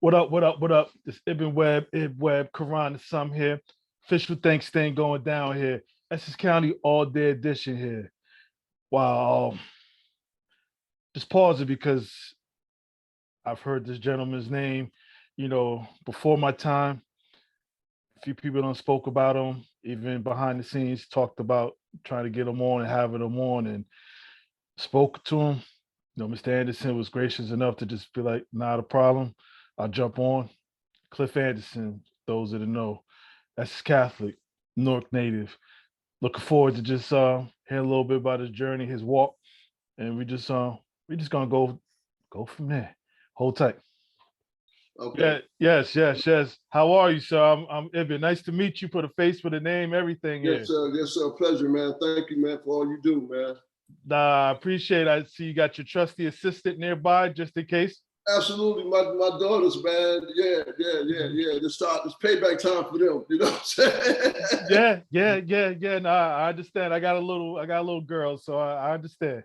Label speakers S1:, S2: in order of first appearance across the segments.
S1: What up? What up? What up? This Ibn Webb, Quran Sam here. Official Thanksgiving going down here. Essex County All Day Edition here. Wow. Just pause it because I've heard this gentleman's name, before my time. A few people done spoke about him, even behind the scenes, talked about trying to get him on and having him on and spoke to him. Mr. Anderson was gracious enough to just be like, not a problem. I'll jump on. Cliff Anderson, those that know. That's Catholic, Newark native. Looking forward to just hearing a little bit about his journey, his walk, and we just gonna go from there. Hold tight.
S2: Okay.
S1: Yeah, yes. How are you, sir? I'm Ibn. Nice to meet you. Put a face with a name, everything.
S2: Yes, sir. Yes, sir. Pleasure, man. Thank you, man, for all you do, man.
S1: Nah, I appreciate it. I see you got your trusty assistant nearby, just in case.
S2: Absolutely, my daughters, man. Yeah. It's payback time for them. You know what I'm
S1: saying? Yeah. No, I understand. I got a little girl, so I understand.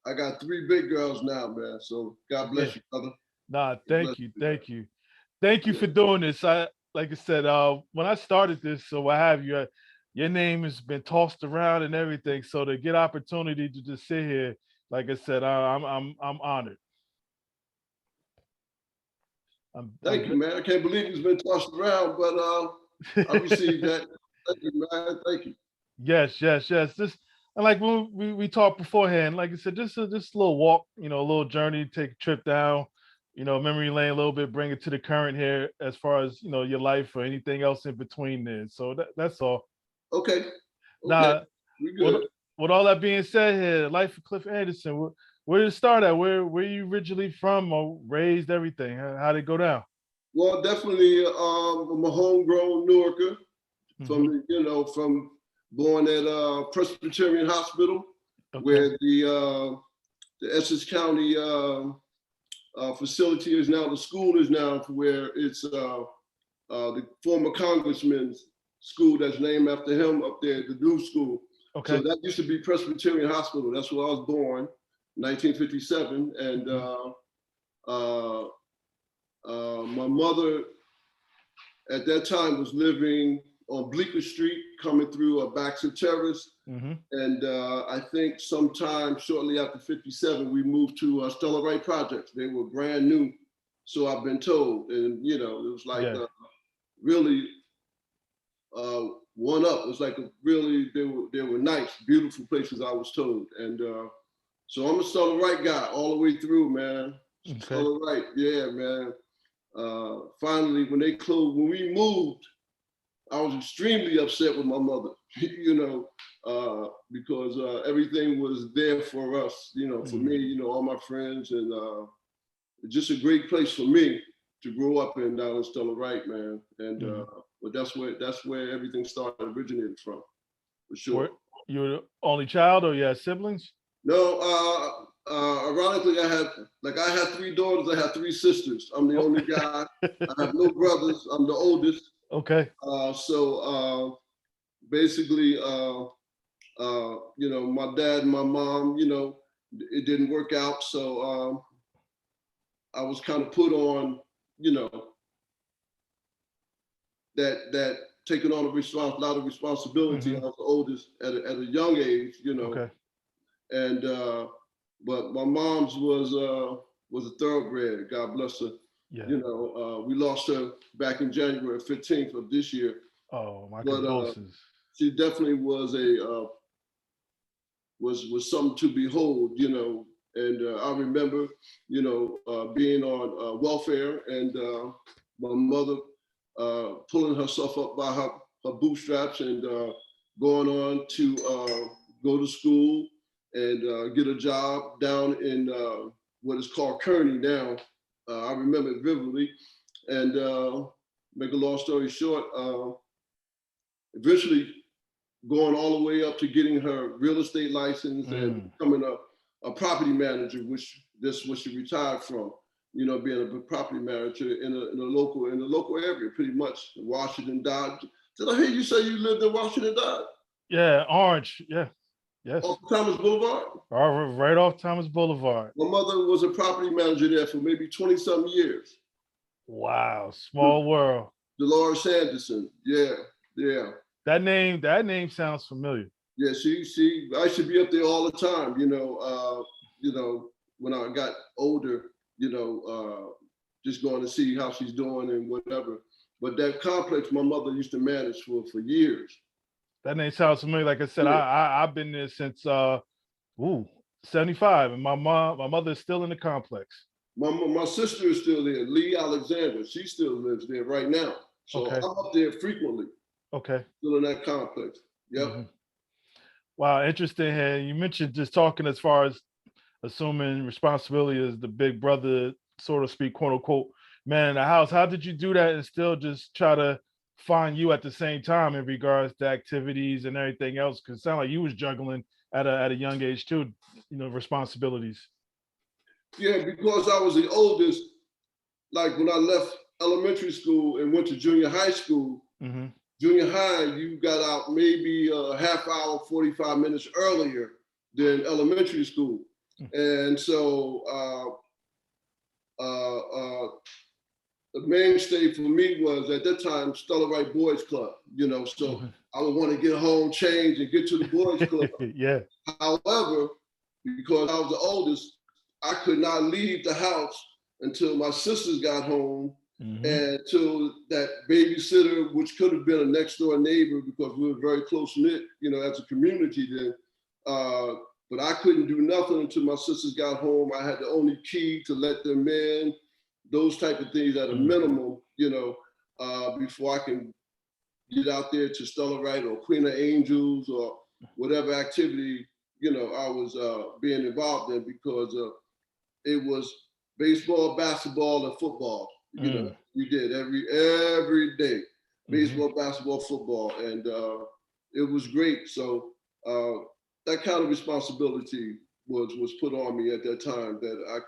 S2: I got 3 big girls now, man. So God bless you, brother.
S1: Nah, thank you. Thank you for doing this. Like I said, when I started this, so what have you, your name has been tossed around and everything. So to get opportunity to just sit here, like I said, I'm honored.
S2: Thank you, man. I can't believe it's been tossed around, but I received that. Thank you, man. Thank you.
S1: Yes. Just and like when we talked beforehand, like I said, just a little walk, a little journey, take a trip down, memory lane a little bit, bring it to the current here as far as your life or anything else in between there. So that's all.
S2: Okay.
S1: Now,
S2: we good.
S1: With all that being said here, life of Cliff Anderson, where did it start at? Where you originally from or raised, everything? How did it go down?
S2: Well, definitely I'm a homegrown Newarker from born at Presbyterian Hospital, where the Essex County facility is now, the school is now, where it's the former congressman's school that's named after him up there, the new school.
S1: Okay.
S2: So that used to be Presbyterian Hospital. That's where I was born, 1957. And my mother at that time was living on Bleecker Street, coming through Baxter Terrace. And I think sometime shortly after 57, we moved to Stella Wright Projects. They were brand new, so I've been told. And it was like really one up. It was like they were nice, beautiful places, I was told. And so I'm a Stella Wright guy all the way through, man.
S1: Okay.
S2: Stella Wright, yeah, man. Finally, when we moved, I was extremely upset with my mother, because everything was there for us, for me, all my friends, and just a great place for me to grow up in down in Stella Wright, man. And but that's where everything originated from, for sure.
S1: You were the only child, or you had siblings?
S2: No, ironically, I had 3 daughters. I had 3 sisters. I'm the only guy. I have no brothers. I'm the oldest.
S1: Okay.
S2: So basically, my dad and my mom, it didn't work out. So I was kind of put on, that taking on a lot of responsibility. I was the oldest at a young age,
S1: Okay.
S2: And but my mom's was a thoroughbred. God bless her.
S1: Yeah.
S2: We lost her back in January 15th of this year.
S1: Oh, my condolences.
S2: She definitely was was something to behold, And I remember, being on welfare, and my mother pulling herself up by her bootstraps and going on to go to school and get a job down in what is called Kearney now. I remember it vividly. And make a long story short, eventually going all the way up to getting her real estate license and becoming a property manager, which this is what she retired from, being a property manager in the local area, pretty much, Washington Dodge. Did I hear you say you lived in Washington Dodge?
S1: Yeah, Orange, yeah. Yes.
S2: Off Thomas Boulevard?
S1: Right off Thomas Boulevard.
S2: My mother was a property manager there for maybe 20-something years.
S1: Wow, small world.
S2: Dolores Sanderson. Yeah, yeah.
S1: That name sounds familiar.
S2: Yeah, I should be up there all the time, when I got older, just going to see how she's doing and whatever. But that complex my mother used to manage for years.
S1: That name sounds familiar. Like I said,
S2: Yeah.
S1: I've been there since 75, and my mother is still in the complex.
S2: My sister is still there, Lee Alexander. She still lives there right now. So
S1: Okay.
S2: I'm up there frequently,
S1: Okay.
S2: still in that complex. Yep.
S1: Mhm. Wow, interesting. Hey, you mentioned just talking as far as assuming responsibility as the big brother, so to speak, quote unquote, man in the house. How did you do that and still just try to find you at the same time in regards to activities and everything else? Because it sounded like you was juggling at a young age too, responsibilities.
S2: Yeah, because I was the oldest, like when I left elementary school and went to junior high school,
S1: Hmm.
S2: junior high, you got out maybe a half hour, 45 minutes earlier than elementary school. And so the mainstay for me was at that time Stella Wright Boys Club, so
S1: Hmm.
S2: I would want to get home, change, and get to the boys club.
S1: Yeah.
S2: However, because I was the oldest, I could not leave the house until my sisters got home
S1: Hmm.
S2: and till that babysitter, which could have been a next door neighbor because we were very close knit, as a community then. But I couldn't do nothing until my sisters got home. I had the only key to let them in, those type of things at a minimum, before I can get out there to Stella Wright or Queen of Angels or whatever activity, I was being involved in because it was baseball, basketball, and football. We did every day, baseball, basketball, football, and it was great. So that kind of responsibility was put on me at that time that I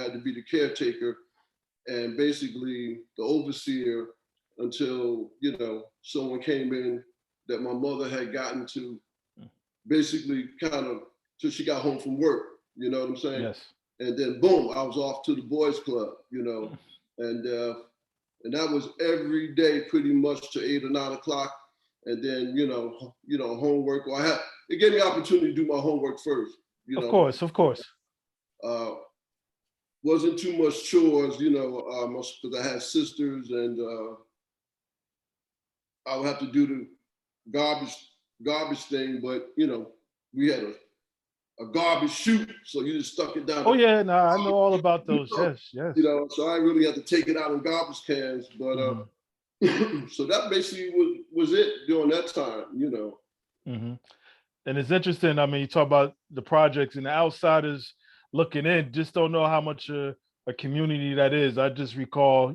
S2: had to be the caretaker and basically the overseer until someone came in that my mother had gotten to basically kind of till she got home from work. You know what I'm saying?
S1: Yes.
S2: And then boom, I was off to the boys club. And that was every day pretty much to 8 or 9 o'clock. And then homework. Or it gave me the opportunity to do my homework first.
S1: Of course, of course.
S2: Wasn't too much chores, because I had sisters and I would have to do the garbage thing, but we had a garbage chute, so you just stuck it down.
S1: Oh yeah, no, I know all about those. Yes, yes.
S2: So I really had to take it out in garbage cans, but so that basically was it during that time,
S1: Hmm. And it's interesting. I mean, you talk about the projects and the outsiders looking in, just don't know how much a community that is. I just recall,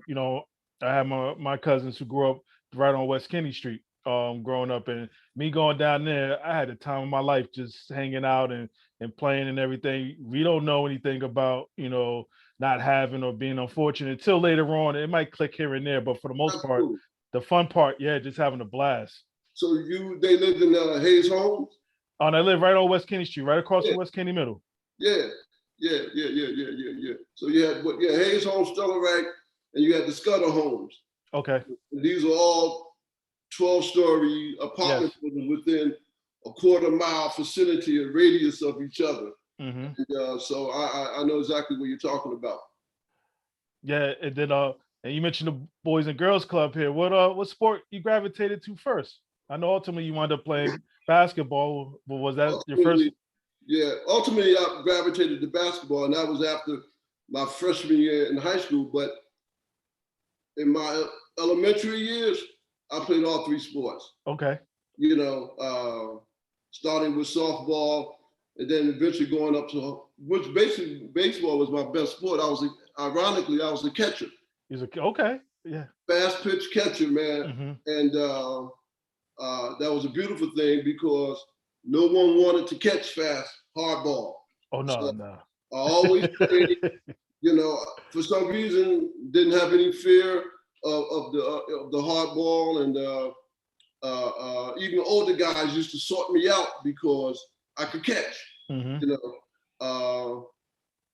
S1: I had my cousins who grew up right on West Kenny Street, growing up, and me going down there, I had the time of my life just hanging out and playing and everything. We don't know anything about, not having or being unfortunate until later on. It might click here and there, but for the most part,
S2: Absolutely.
S1: the fun part, yeah, just having a blast.
S2: So they lived in Hayes Homes?
S1: Oh, and I live right on West Kenny Street, right across
S2: Yeah.
S1: from West Kenny Middle.
S2: Yeah. So you had Hayes Homes, Stella Wright, and you had the Scudder Homes.
S1: Okay.
S2: And these are all 12-story apartment buildings within a quarter-mile vicinity and radius of each other.
S1: Mm-hmm.
S2: And, so I know exactly what you're talking about.
S1: Yeah, and then and you mentioned the Boys and Girls Club here. What sport you gravitated to first? I know ultimately you wound up playing basketball, but was that your first?
S2: Yeah, ultimately I gravitated to basketball, and that was after my freshman year in high school. But in my elementary years, I played all three sports.
S1: Okay.
S2: Starting with softball, and then eventually going up to which basically baseball was my best sport. Ironically, I was the catcher.
S1: He's okay. Yeah.
S2: Fast pitch catcher, man.
S1: Mm-hmm.
S2: And that was a beautiful thing because no one wanted to catch fast hard ball.
S1: Oh no,
S2: so
S1: no.
S2: I always played, for some reason didn't have any fear of the hard ball, and even older guys used to sort me out because I could catch.
S1: Mm-hmm.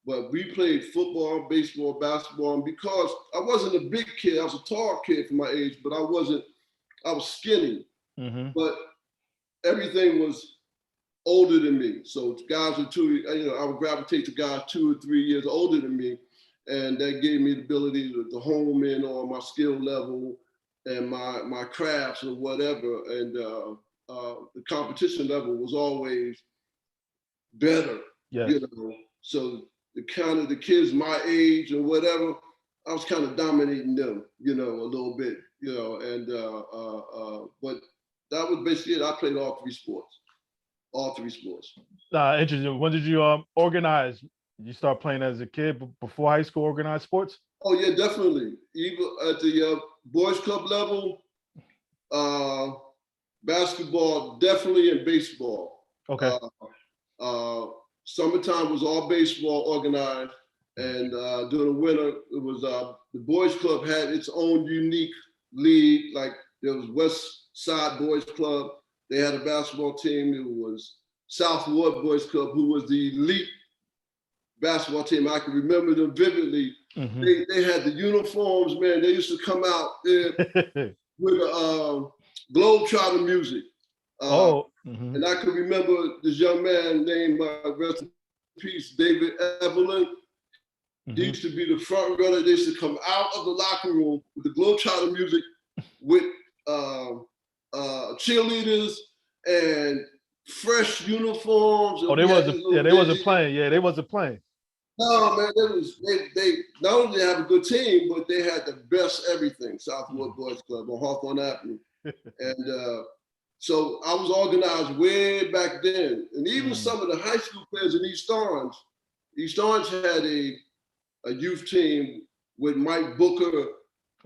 S2: but we played football, baseball, basketball. And because I wasn't a big kid, I was a tall kid for my age, but I was skinny.
S1: Mm-hmm.
S2: But everything was older than me. So guys I would gravitate to guys 2 or 3 years older than me. And that gave me the ability to home in on my skill level and my crafts or whatever. And the competition level was always better,
S1: Yes.
S2: you know. So the kids my age or whatever, I was kind of dominating them, you know, a little bit, you know. And but that was basically it. I played all three sports.
S1: Interesting. When did you organize? You start playing as a kid before high school, organized sports?
S2: Oh yeah, definitely. Even at the boys club level, basketball definitely, and baseball.
S1: Okay.
S2: Summertime was all baseball organized, and during the winter it was the boys club had its own unique league. Like there was West Side Boys Club. They had a basketball team. It was Southwood Boys Club, who was the elite basketball team. I can remember them vividly.
S1: Mm-hmm.
S2: They had the uniforms, man. They used to come out there with Globetrotter music.
S1: Mm-hmm.
S2: And I can remember this young man named, rest in peace, David Evelyn.
S1: Mm-hmm.
S2: He used to be the front runner. They used to come out of the locker room with the Globetrotter music with cheerleaders and fresh uniforms.
S1: Oh, they wasn't playing. Yeah, they wasn't playing.
S2: No, man, they not only have a good team, but they had the best everything. Southwood Boys Club on Hawthorne Avenue, and so I was organized way back then. And even some of the high school players in East Orange had a youth team with Mike Booker,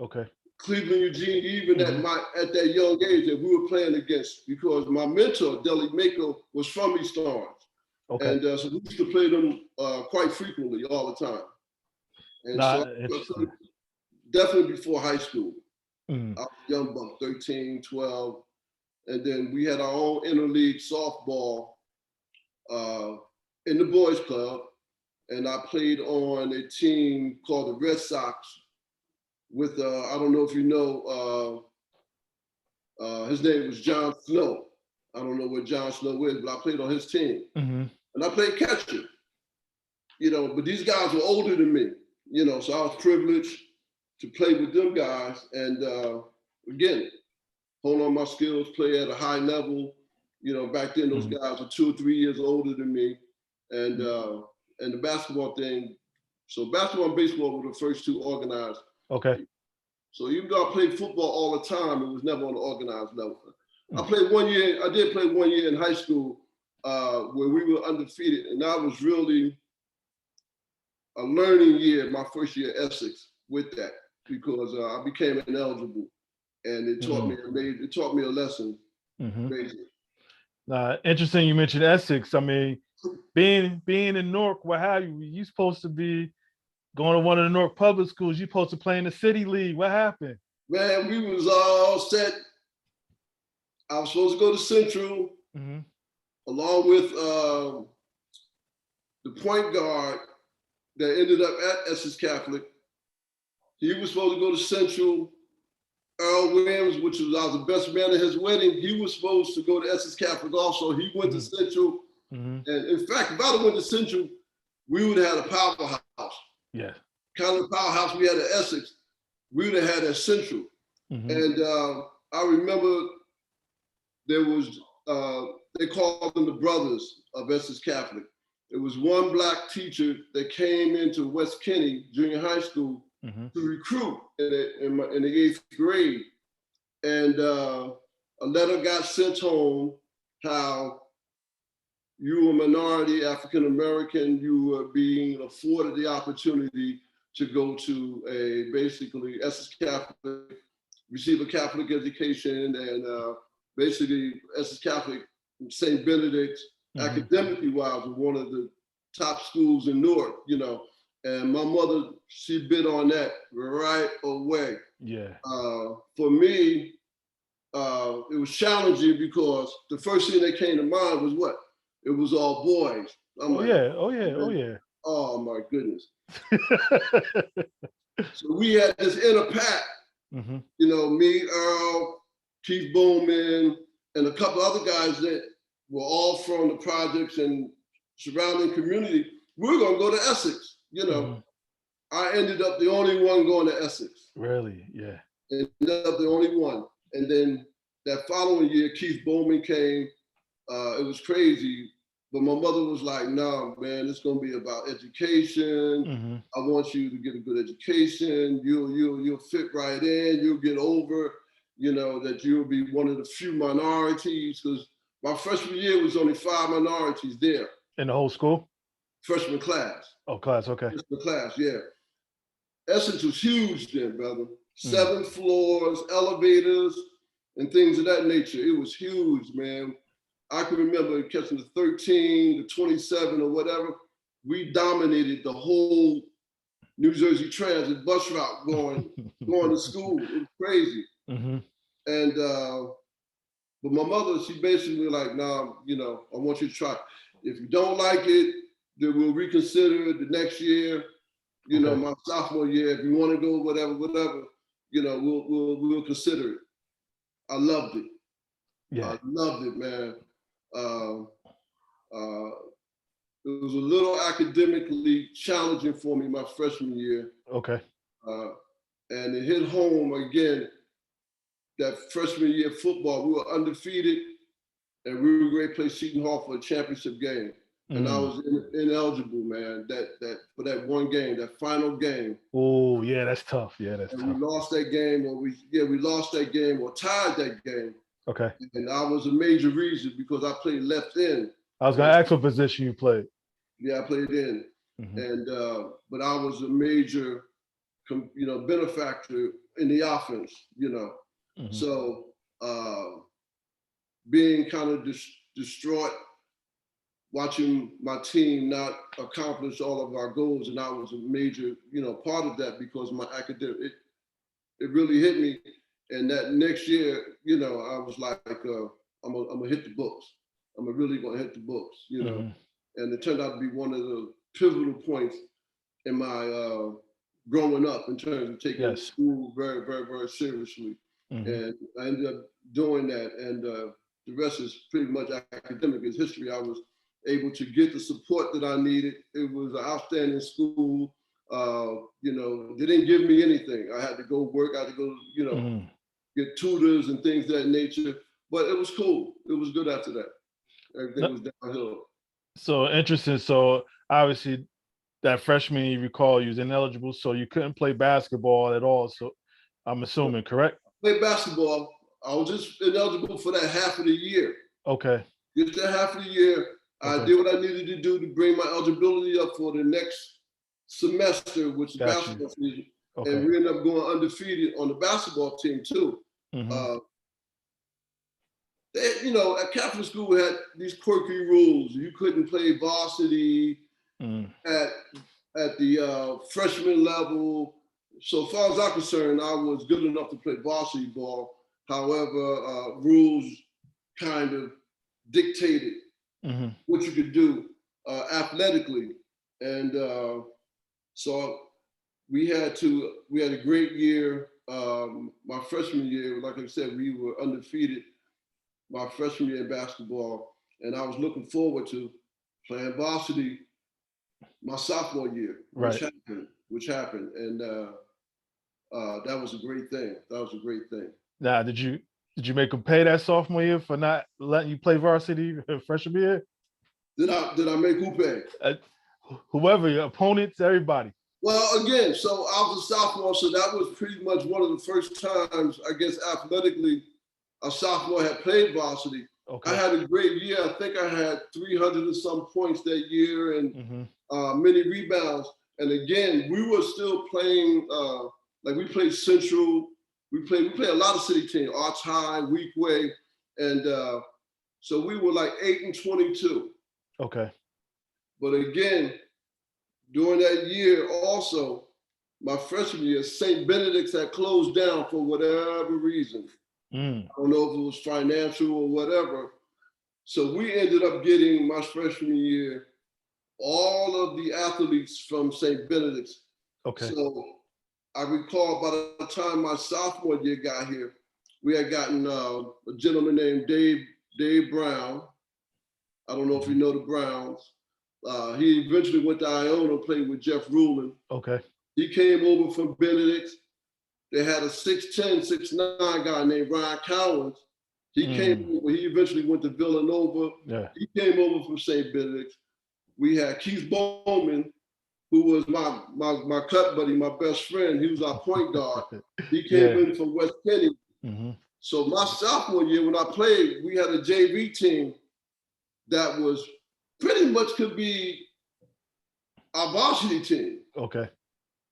S1: okay,
S2: Cleveland Eugene, even at that young age that we were playing against, because my mentor, Deli Mako, was from East Orange. Okay. And so we used to play them quite frequently, all the time. And so definitely before high school. I was young buck, 13, 12. And then we had our own interleague softball in the boys club. And I played on a team called the Red Sox with, I don't know if you know, his name was John Snow. I don't know what John Snow is, but I played on his team. Mm-hmm. And I played catcher, you know, but these guys were older than me, you know, so I was privileged to play with them guys. And again, hold on my skills, play at a high level. You know, back then those guys were 2 or 3 years older than me. And the basketball thing, so basketball and baseball were the first two organized. Okay. So even though I played football all the time, it was never on the organized level. I did play 1 year in high school where we were undefeated. And that was really a learning year, my first year at Essex with that, because I became ineligible. And it taught me a lesson.
S1: Interesting you mentioned Essex. I mean, being in Newark, what have you, you supposed to be going to one of the Newark public schools. You supposed to play in the city league. What happened?
S2: Man, we was all set. I was supposed to go to Central along with the point guard that ended up at Essex Catholic. He was supposed to go to Central. Earl Williams, which was I was the best man at his wedding, he was supposed to go to Essex Catholic also. He went to Central. And in fact, if I went to Central, we would have had a powerhouse. Yeah. Kind of the powerhouse we had at Essex, we would have had at Central. And I remember there was, they called them the brothers of Essex Catholic. It was one Black teacher that came into West Kenny Junior High School to recruit in the 8th grade. And a letter got sent home how you were a minority, African-American, you were being afforded the opportunity to go to basically Essex Catholic, receive a Catholic education, and basically Essex Catholic, St. Benedict, academically wise, was one of the top schools in Newark, you know. And my mother, she bid on that right away. Yeah. For me, it was challenging because the first thing that came to mind was what? It was all boys. Oh yeah. Oh my goodness. So we had this inner pack, you know, me, Earl, Keith Bowman, and a couple other guys that were all from the projects and surrounding community. We were gonna go to Essex, you know. I ended up the only one going to Essex.
S1: Really? Yeah.
S2: Ended up the only one. And then that following year, Keith Bowman came. It was crazy. But my mother was like, "No, man, it's gonna be about education. I want you to get a good education. You'll fit right in. You'll get over, you know, that you'll be one of the few minorities." Because my freshman year was only 5 minorities there.
S1: In the whole school?
S2: Freshman class.
S1: Oh, class. Okay.
S2: Freshman class, yeah. Essex was huge then, brother. 7 floors, elevators, and things of that nature. It was huge, man. I can remember catching the 13, the 27, or whatever. We dominated the whole New Jersey Transit bus route going to school. It was crazy. And but my mother, she basically like, "Nah, you know, I want you to try. If you don't like it, then we'll reconsider the next year. You know, my sophomore year. If you want to go, whatever, you know, we'll consider it." I loved it.
S1: Yeah.
S2: I loved it, man. It was a little academically challenging for me my freshman year.
S1: Okay.
S2: And it hit home again. That freshman year football, we were undefeated, and we were going to play Seton Hall for a championship game. And I was ineligible, man. That for that one game, that final game.
S1: Oh, yeah, that's tough. Yeah, that's tough.
S2: We lost that game, or we lost that game, or tied that game.
S1: Okay.
S2: And I was a major reason because I played left end.
S1: I was gonna ask what position you played.
S2: Yeah, I played in, and but I was a major, you know, benefactor in the offense. You know, so being kind of distraught, watching my team not accomplish all of our goals, and I was a major, you know, part of that because my academic, it really hit me. And that next year, you know, I was like, I'm gonna hit the books. I'm really gonna hit the books, you know. And it turned out to be one of the pivotal points in my growing up in terms of taking school very, very, very seriously. And I ended up doing that, and the rest is pretty much academic. It's history. I was able to get the support that I needed. It was an outstanding school. You know, they didn't give me anything. I had to go work. I had to go, you know, get tutors and things of that nature. But it was cool. It was good after that. Everything was downhill.
S1: So interesting. So obviously, that freshman you recall you was ineligible, so you couldn't play basketball at all. So I'm assuming, correct?
S2: Played basketball. I was just ineligible for that half of the year.
S1: Okay.
S2: Just that half of the year. I did what I needed to do to bring my eligibility up for the next semester, which is basketball season. And we ended up going undefeated on the basketball team too. They, you know, at Catholic school we had these quirky rules. You couldn't play varsity at the freshman level. So far as I'm concerned, I was good enough to play varsity ball. However, rules kind of dictated what you could do athletically. And so we had a great year. My freshman year, like I said, we were undefeated my freshman year in basketball. And I was looking forward to playing varsity my sophomore year, which happened. And that was a great thing.
S1: Now, did you make them pay that sophomore year for not letting you play varsity freshman year?
S2: Did I make who pay?
S1: Whoever, your opponents, everybody.
S2: Well, again, so I was a sophomore, so that was pretty much one of the first times, I guess, athletically, a sophomore had played varsity. I had a great year. I think I had 300 and some points that year and many rebounds. And again, we were still playing, like we played Central. We played a lot of city teams, Arch High, Weekway. And so we were like 8-22.
S1: Okay. But
S2: again, during that year also, my freshman year, St. Benedict's had closed down for whatever reason. I don't know if it was financial or whatever. So we ended up getting my freshman year all of the athletes from St. Benedict's.
S1: Okay.
S2: So I recall by the time my sophomore year got here, we had gotten a gentleman named Dave Brown. I don't know if you know the Browns. He eventually went to Iona, played with Jeff Rulin.
S1: Okay.
S2: He came over from Benedict's. They had a 6'10", 6'9" guy named Ryan Cowens. He came over, he eventually went to Villanova.
S1: Yeah.
S2: He came over from St. Benedict's. We had Keith Bowman, who was my cut buddy, my best friend. He was our point guard. He came in from West Kenny. So my sophomore year, when I played, we had a JV team that was pretty much could be our varsity team.
S1: Okay.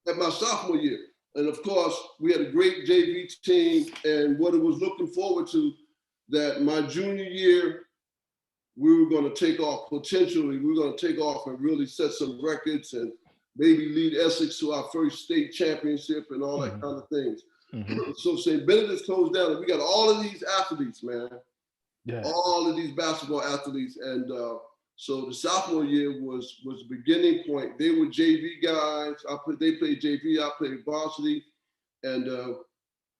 S2: At my sophomore year. And of course, we had a great JV team, and what it was looking forward to, that my junior year, we were going to take off, potentially, we were going to take off and really set some records and maybe lead Essex to our first state championship and all that kind of things. So St. Benedict's closed down, and we got all of these athletes, man. Yeah. All of these basketball athletes. And so the sophomore year was the beginning point. They were JV guys. They played JV, I played varsity. And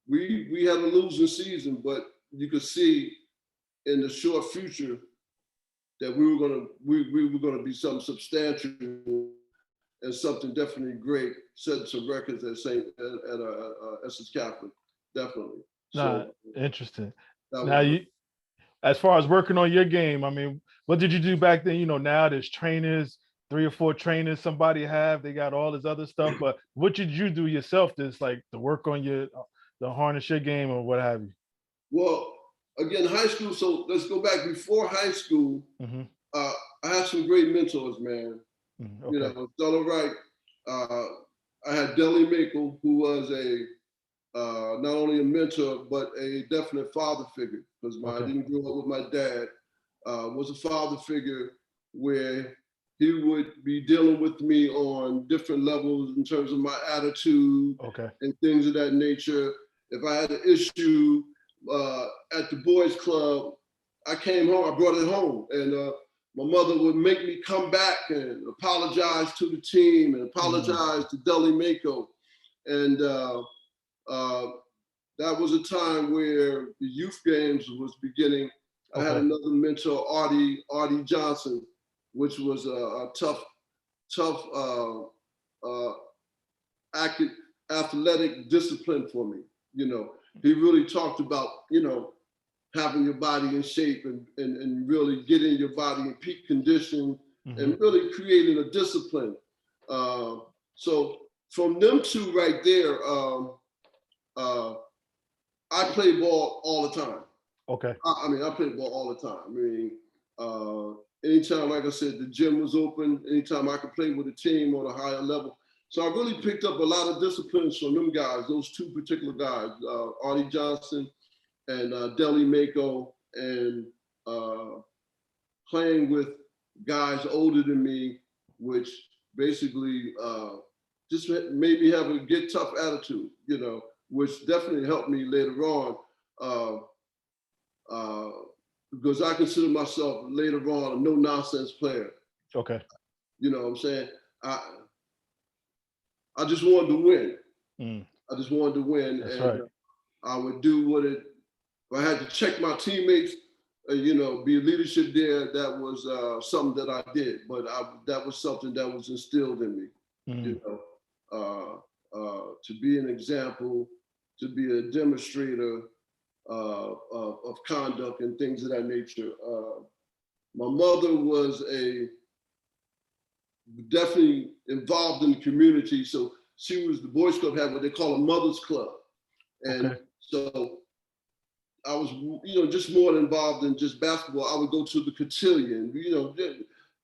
S2: we had a losing season, but you could see in the short future that we were gonna be something substantial and something definitely great, setting some records at Essex Catholic, definitely.
S1: Nah, so, interesting. Now as far as working on your game, I mean, what did you do back then? You know, now there's trainers, 3 or 4 trainers somebody have, they got all this other stuff, but what did you do yourself to work on the harness your game or what have you?
S2: Well, again, high school, so let's go back before high school. I had some great mentors, man. Okay. You know, Stella Wright. I had Deli Mickle, who was not only a mentor, but a definite father figure, because I didn't grow up with my dad. Was a father figure where he would be dealing with me on different levels in terms of my attitude and things of that nature. If I had an issue at the boys club, I came home, I brought it home, and my mother would make me come back and apologize to the team and apologize to Deli Mako. And that was a time where the youth games was beginning. I had another mentor, Artie Johnson, which was a tough athletic discipline for me. You know, he really talked about, you know, having your body in shape and really getting your body in peak condition and really creating a discipline. So from them two right there, I play ball all the time. Okay. I mean, I play ball all the time. I mean, anytime, like I said, the gym was open, anytime I could play with a team on a higher level. So I really picked up a lot of disciplines from them guys, those two particular guys, Artie Johnson and Deli Mako, and playing with guys older than me, which basically just made me have a get tough attitude, you know, which definitely helped me later on. Because I consider myself later on a no-nonsense player. Okay. You know what I'm saying? I just wanted to win. I just wanted to win. That's and right. I would do what if I had to check my teammates, you know, be leadership there, that was something that I did. But that was something that was instilled in me, you know, to be an example, to be a demonstrator of conduct and things of that nature. My mother was definitely involved in the community. So she was, the Boys Club had what they call a mother's club. And so I was, you know, just more involved in just basketball. I would go to the cotillion. You know,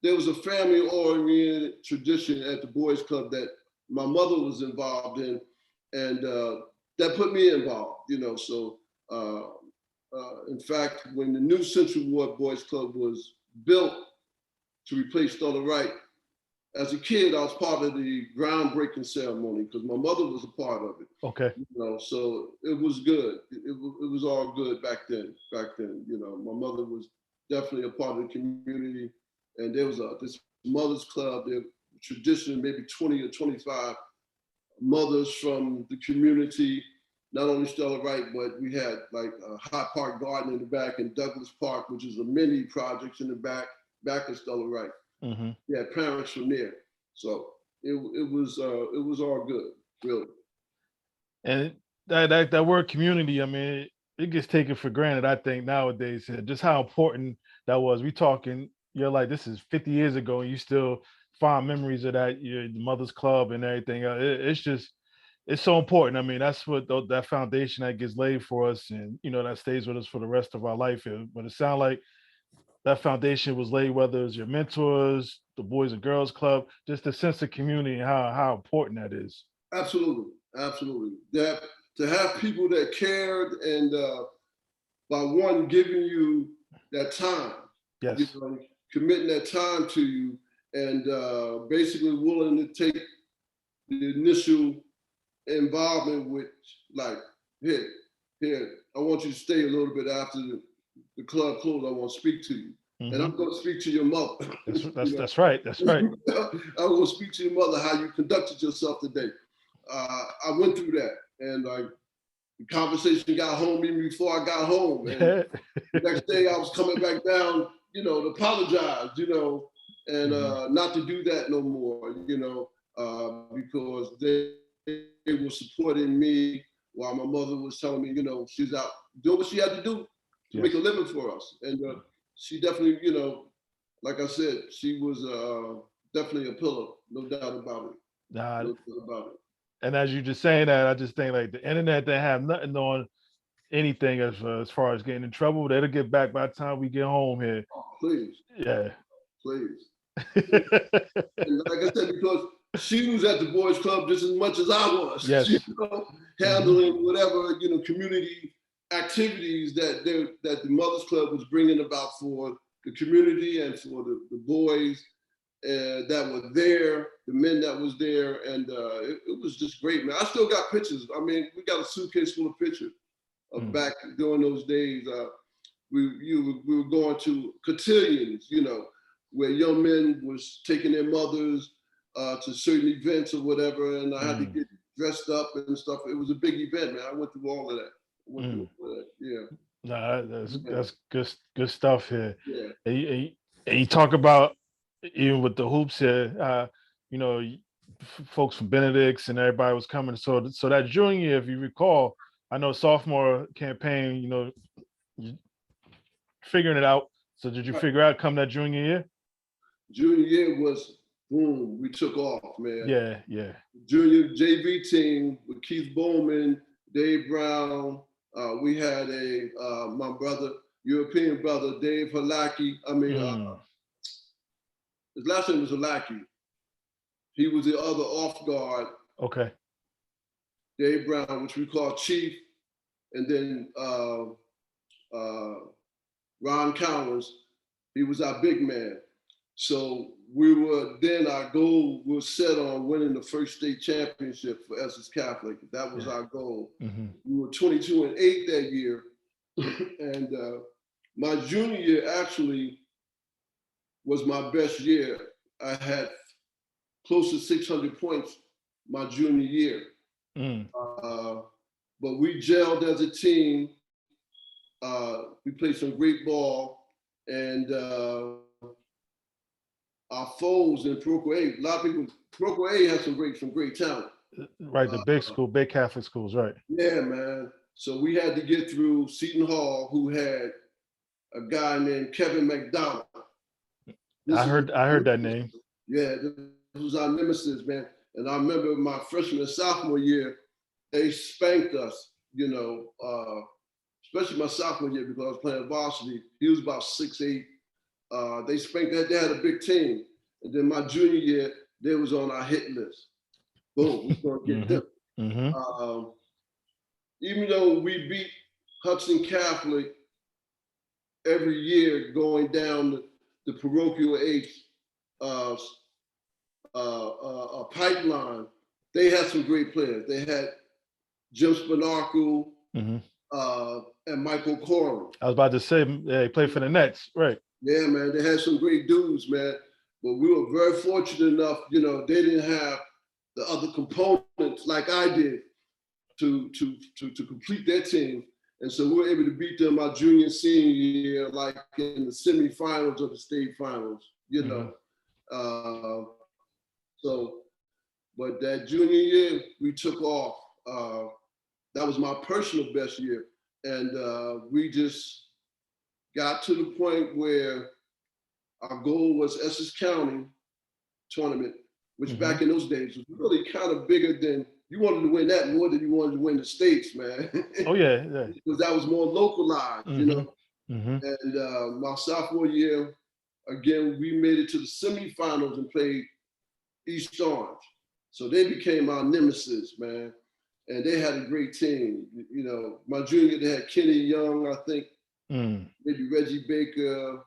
S2: there was a family-oriented tradition at the Boys Club that my mother was involved in, and that put me involved, you know. So in fact, when the new Central Ward Boys Club was built to replace Stella Wright, as a kid, I was part of the groundbreaking ceremony because my mother was a part of it. Okay. You know, so it was good. It was all good back then. You know, my mother was definitely a part of the community, and there was this mothers club. They're traditionally maybe 20 or 25 mothers from the community. Not only Stella Wright, but we had like High Park Garden in the back and Douglas Park, which is a mini projects in the back of Stella Wright.
S1: Mm-hmm.
S2: Yeah, parents from there. So it was all good, really.
S1: And that word community, I mean, it gets taken for granted, I think, nowadays. Just how important that was. We talking, you're like, this is 50 years ago, and you still find memories of that, your mother's club and everything. It's so important. I mean, that's what that foundation that gets laid for us, and that stays with us for the rest of our life. But it sounds like that foundation was laid, whether it's your mentors, the Boys and Girls Club, just the sense of community and how important that is.
S2: Absolutely, absolutely. That to have people that cared and by one giving you that time,
S1: Yes.
S2: committing that time to you, and basically willing to take the initial involvement with, like, here, I want you to stay a little bit after the club closed. I want to speak to you.
S1: Mm-hmm.
S2: And I'm going to speak to your mother.
S1: That's right. That's right.
S2: I'm going to speak to your mother, how you conducted yourself today. I went through that, and the conversation got home even before I got home. And the next day I was coming back down, to apologize, and not to do that no more, because they were supporting me while my mother was telling me, she's out doing what she had to do to make a living for us. And she definitely, like I said, she was definitely a pillar, no doubt about it.
S1: Nah,
S2: no doubt about it.
S1: And as you just saying that, I just think like the internet didn't have nothing on anything as far as getting in trouble. That'll get back by the time we get home here.
S2: Oh, please.
S1: Yeah.
S2: Please. And like I said, because she was at the boys club just as much as I was.
S1: Yes.
S2: Handling whatever community activities that the mothers club was bringing about for the community and for the boys that were there, the men that was there, and it was just great, man. I still got pictures. I mean, we got a suitcase full of pictures of back during those days. We were going to cotillions, where young men was taking their mothers to certain events or whatever, and I had to get dressed up and stuff. It was a big event, man. I went through all of that. Yeah.
S1: Nah, that's good stuff here.
S2: Yeah.
S1: And you talk about even with the hoops here, folks from Benedict's and everybody was coming. So that junior year, if you recall, I know sophomore campaign, figuring it out. So did you figure out come that junior year?
S2: Junior year was boom. We took off, man.
S1: Yeah.
S2: Junior JV team with Keith Bowman, Dave Brown. We had my brother, European brother, Dave Halaki. I mean, his last name was Halaki. He was the other off guard.
S1: Okay.
S2: Dave Brown, which we call Chief, and then Ron Cowens, he was our big man. So our goal was set on winning the first state championship for Essex Catholic. That was our goal. We were 22-8 that year. And my junior year actually was my best year. I had close to 600 points my junior year. But we gelled as a team. We played some great ball, and our foes in Parochial A, a lot of people, Parochial A has some great talent.
S1: Right, the big Catholic schools, right?
S2: Yeah, man. So we had to get through Seton Hall, who had a guy named Kevin McDonald.
S1: I heard that name.
S2: Yeah, this was our nemesis, man. And I remember my freshman and sophomore year, they spanked us, especially my sophomore year because I was playing varsity. He was about 6'8". They spanked that. They had a big team. And then my junior year, they was on our hit list. Boom, we're going to get them. Even though we beat Hudson Catholic every year going down the parochial H pipeline, they had some great players. They had Jim Spinarco and Michael Corum.
S1: I was about to say, yeah, he played for the Nets, right?
S2: Yeah, man, they had some great dudes, man. but we were very fortunate enough, you know, they didn't have the other components like I did to complete their team. And so we were able to beat them our junior, senior year, like in the semifinals of the state finals, you know. So, but that junior year, we took off. That was my personal best year. And we just got to the point where our goal was Essex County tournament, which back in those days was really kind of bigger than, you wanted to win that more than you wanted to win the states, man.
S1: Oh yeah, yeah.
S2: Because that was more localized, you know. And my sophomore year, again, we made it to the semifinals and played East Orange. So they became our nemesis, man. And they had a great team. You know, my junior, they had Kenny Young, I think, maybe Reggie Baker.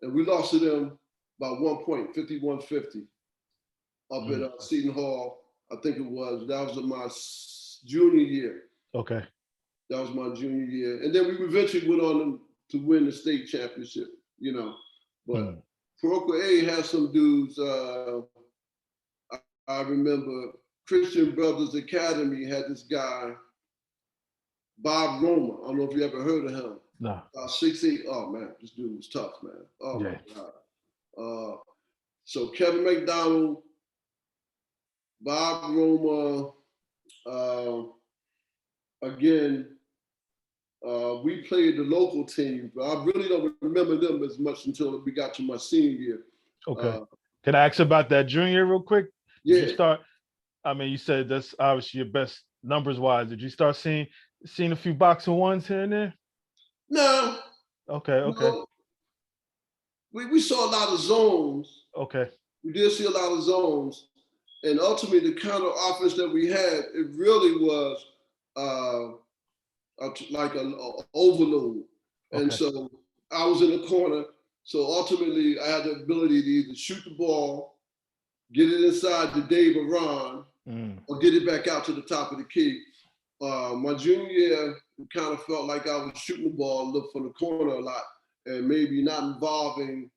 S2: And we lost to them by 1 point, 51-50, up at Seton Hall. I think it was. That was my junior year.
S1: Okay.
S2: That was my junior year. And then we eventually went on to win the state championship, you know. But Paroka A had some dudes. I remember Christian Brothers Academy had this guy, Bob Roma. I don't know if you ever heard of him.
S1: No.
S2: 6'8". Oh man, this dude was tough, man. Oh
S1: yeah.
S2: my God. So Kevin McDonald, Bob Roma, again, we played the local team, but I really don't remember them as much until we got to my senior year.
S1: Okay. Can I ask about that junior real quick? Did
S2: Yeah.
S1: you start, I mean, you said that's obviously your best numbers wise. Did you start seeing a few boxing ones here and there?
S2: No.
S1: Okay.
S2: No. We saw a lot of zones.
S1: Okay.
S2: We did see a lot of zones. And ultimately, the kind of offense that we had, it really was like an overload.
S1: Okay.
S2: And so I was in the corner. So ultimately, I had the ability to either shoot the ball, get it inside to Dave or Ron, or get it back out to the top of the key. My junior year, it kind of felt like I was shooting the ball, look from the corner a lot, and maybe not involving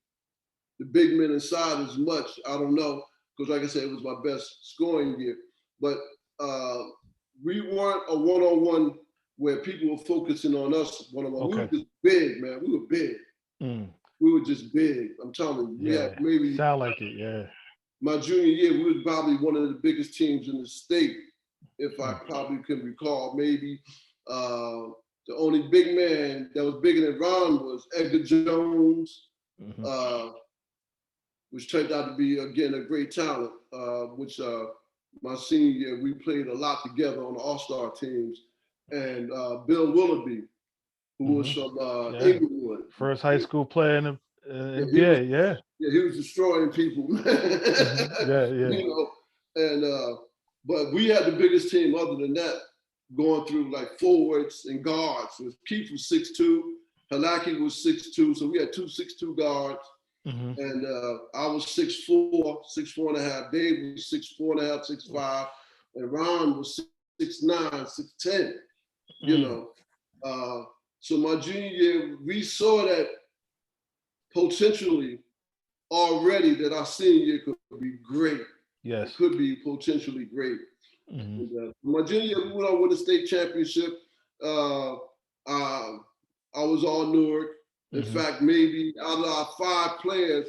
S2: the big men inside as much. I don't know, because like I said, it was my best scoring year. But we weren't a one-on-one where people were focusing on us one-on-one.
S1: Okay.
S2: We were just big, man. We were big. We were just big. I'm telling you. We had maybe
S1: sound like it, yeah.
S2: My junior year, we was probably one of the biggest teams in the state, if I probably can recall. Maybe the only big man that was bigger than Ron was Edgar Jones, which turned out to be, again, a great talent, which my senior year, we played a lot together on the all-star teams. And Bill Willoughby, who was from Inglewood.
S1: First high school player in the NBA,
S2: Yeah, he was destroying people, man. You know, and but we had the biggest team other than that, going through like forwards and guards. Keith was 6'2", Halaki was 6'2", so we had 2 6'2" guards. And I was 6'4", 6'4" and a half. Dave was 6'4" and a half, 6'5", and Ron was 6'9", 6'10", you know. So my junior year, we saw that potentially already that our senior year could be great.
S1: Yes.
S2: It could be potentially great. And, my junior year, we went on with the state championship. I was all Newark. In fact, maybe out of our 5 players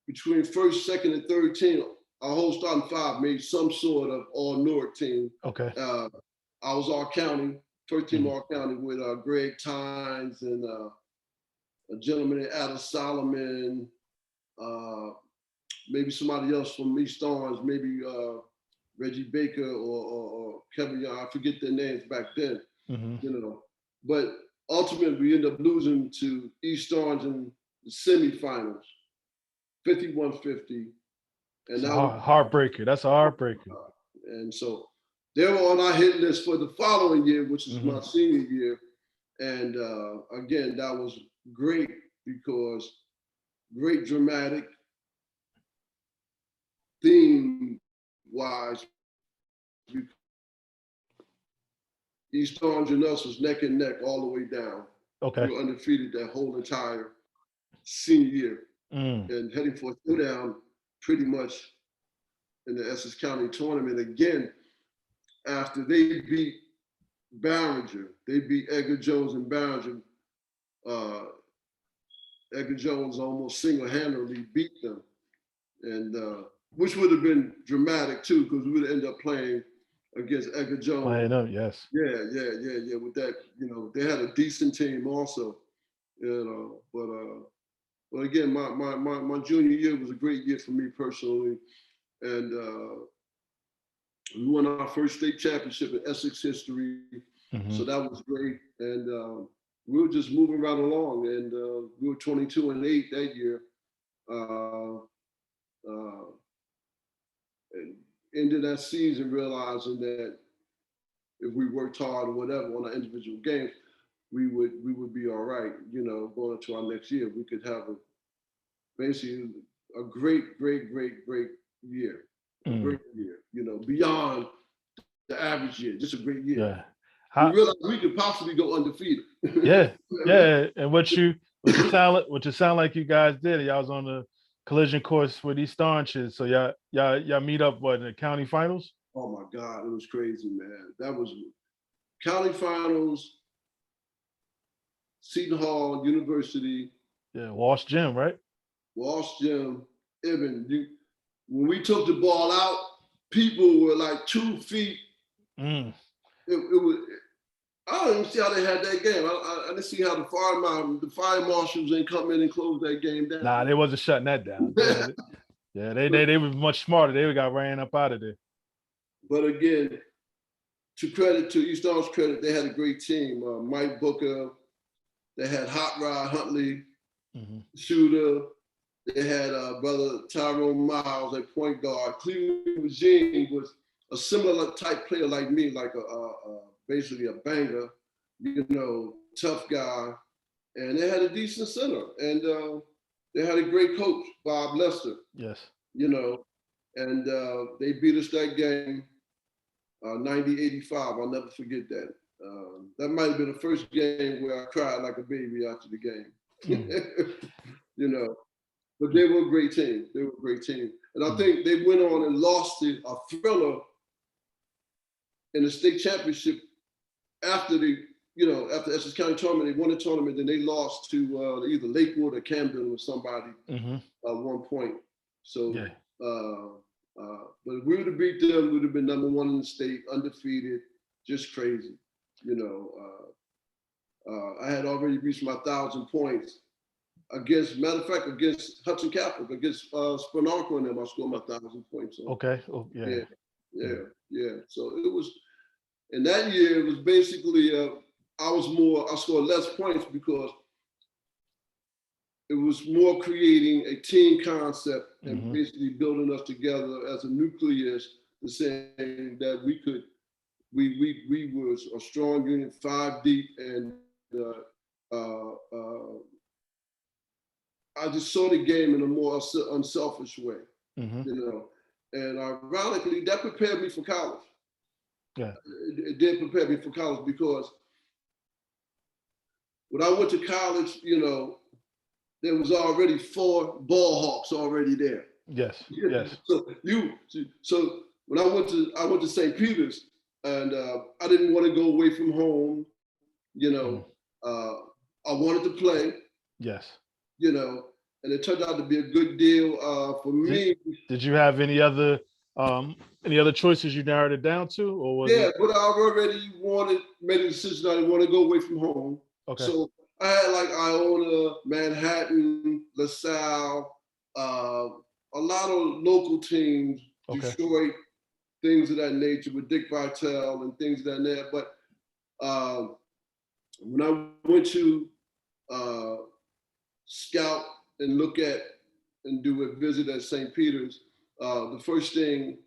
S2: between first, second, and third team, our whole starting 5 made some sort of all Newark team. Okay. I was all county, first team all county with Greg Tynes and a gentleman named Adam Solomon, maybe somebody else from East Orange, maybe Reggie Baker or Kevin Young. I forget their names back then, you know. But ultimately, we ended up losing to East Orange in the semifinals, 51-50. And that was
S1: heartbreaker. That's a heartbreaker.
S2: And so they were on our hit list for the following year, which is my senior year. And again, that was great because great dramatic theme-wise. East Orange and us was neck and neck all the way down. Okay. We were undefeated that whole entire senior year. and heading for a showdown pretty much in the Essex County tournament again after they beat Barringer. They beat Edgar Jones and Barringer. Edgar Jones almost single-handedly beat them, and which would have been dramatic too, because we would end up playing against Edgar Jones.
S1: Playing up, yes.
S2: Yeah. With that, they had a decent team also, but again, my junior year was a great year for me personally, and we won our first state championship in Essex history, so that was great, and we were just moving right along, and we were 22-8 that year. And ended that season realizing that if we worked hard or whatever on our individual games, we would be all right. Going into our next year, we could have basically a great year, great year. Beyond the average year, just a great year. Yeah. We realized we could possibly go undefeated.
S1: Yeah. And what you sound like you guys did, y'all was on the collision course with East Orange. So y'all meet up in the county finals?
S2: Oh my God, it was crazy, man. That was county finals, Seton Hall University.
S1: Yeah, Walsh Gym, right?
S2: Walsh Gym. Even when we took the ball out, people were like 2 feet. It was. I don't even see how they had that game. I didn't see how the fire marshals didn't come in and close that game down.
S1: Nah, they wasn't shutting that down. Yeah, they were much smarter. They got ran up out of there.
S2: But again, to East Orange credit, they had a great team. Mike Booker, they had Hot Rod Huntley, shooter. They had brother Tyrone Miles at point guard. Cleveland Eugene was a similar type player like me, like basically a banger, tough guy. And they had a decent center. And they had a great coach, Bob Lester.
S1: Yes.
S2: And they beat us that game, 90-85. I'll never forget that. That might have been the first game where I cried like a baby after the game. But they were a great team. And I think they went on and lost a thriller in the state championship after after Essex County tournament. They won the tournament, then they lost to either Lakewood or Camden or somebody at one point. So, but if we would have beat them, we would have been #1 in the state, undefeated, just crazy. I had already reached my 1,000 points. Against Hudson Catholic, against Spinarco and them, I scored my 1,000 points. So.
S1: Okay. Oh, yeah.
S2: Yeah. So it was, in that year, it was basically, I scored less points because it was more creating a team concept and basically building us together as a nucleus, saying that we was a strong unit, 5 deep, and I just saw the game in a more unselfish way, and ironically, that prepared me for college.
S1: Yeah,
S2: it did prepare me for college because when I went to college, there was already 4 ball hawks already there.
S1: Yes.
S2: So when I went to St. Peter's, and I didn't want to go away from home. I wanted to play.
S1: Yes.
S2: And it turned out to be a good deal for me.
S1: Did you have any other choices you narrowed it down to, or was it?
S2: But I already made a decision I didn't want to go away from home.
S1: Okay.
S2: So I had like Iona, Manhattan, LaSalle, a lot of local teams, Detroit, things of that nature with Dick Vitale and things of that nature. But when I went to scout and look at and do a visit at St. Peter's, the first thing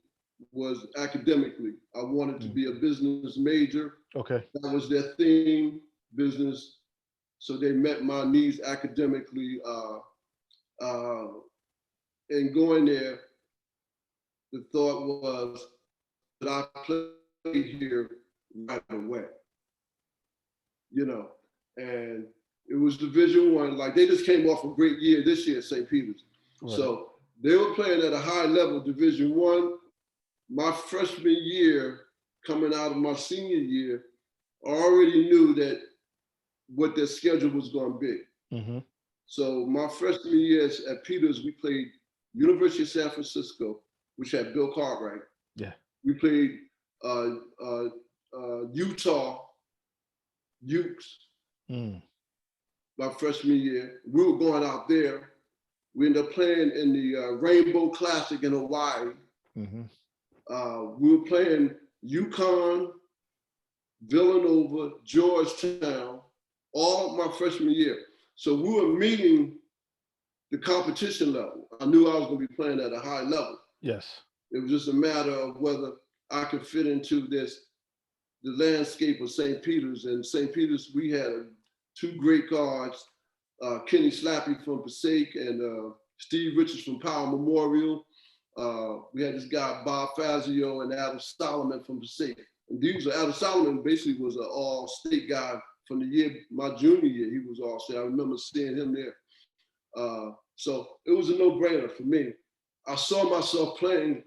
S2: was academically. I wanted to be a business major.
S1: Okay.
S2: That was their theme, business. So they met my needs academically. And going there, the thought was that I played here right away. And It was Division One. Like they just came off a great year this year at St. Peter's.
S1: Right.
S2: So they were playing at a high level, Division One. My freshman year, coming out of my senior year, I already knew that what their schedule was going to be.
S1: Mm-hmm.
S2: So my freshman year at Peters, we played University of San Francisco, which had Bill Cartwright.
S1: Yeah.
S2: We played Utah Utes my freshman year. We were going out there. We ended up playing in the Rainbow Classic in Hawaii.
S1: Mm-hmm.
S2: We were playing UConn, Villanova, Georgetown, all my freshman year. So we were meeting the competition level. I knew I was going to be playing at a high level.
S1: Yes.
S2: It was just a matter of whether I could fit into the landscape of St. Peter's. And St. Peter's, we had two great guards, Kenny Slappy from Passaic and Steve Richards from Powell Memorial. We had this guy, Bob Fazio, and Adam Solomon from Passaic. And Adam Solomon basically was an all-state guy from the year, my junior year, he was all-state. I remember seeing him there. So it was a no-brainer for me. I saw myself playing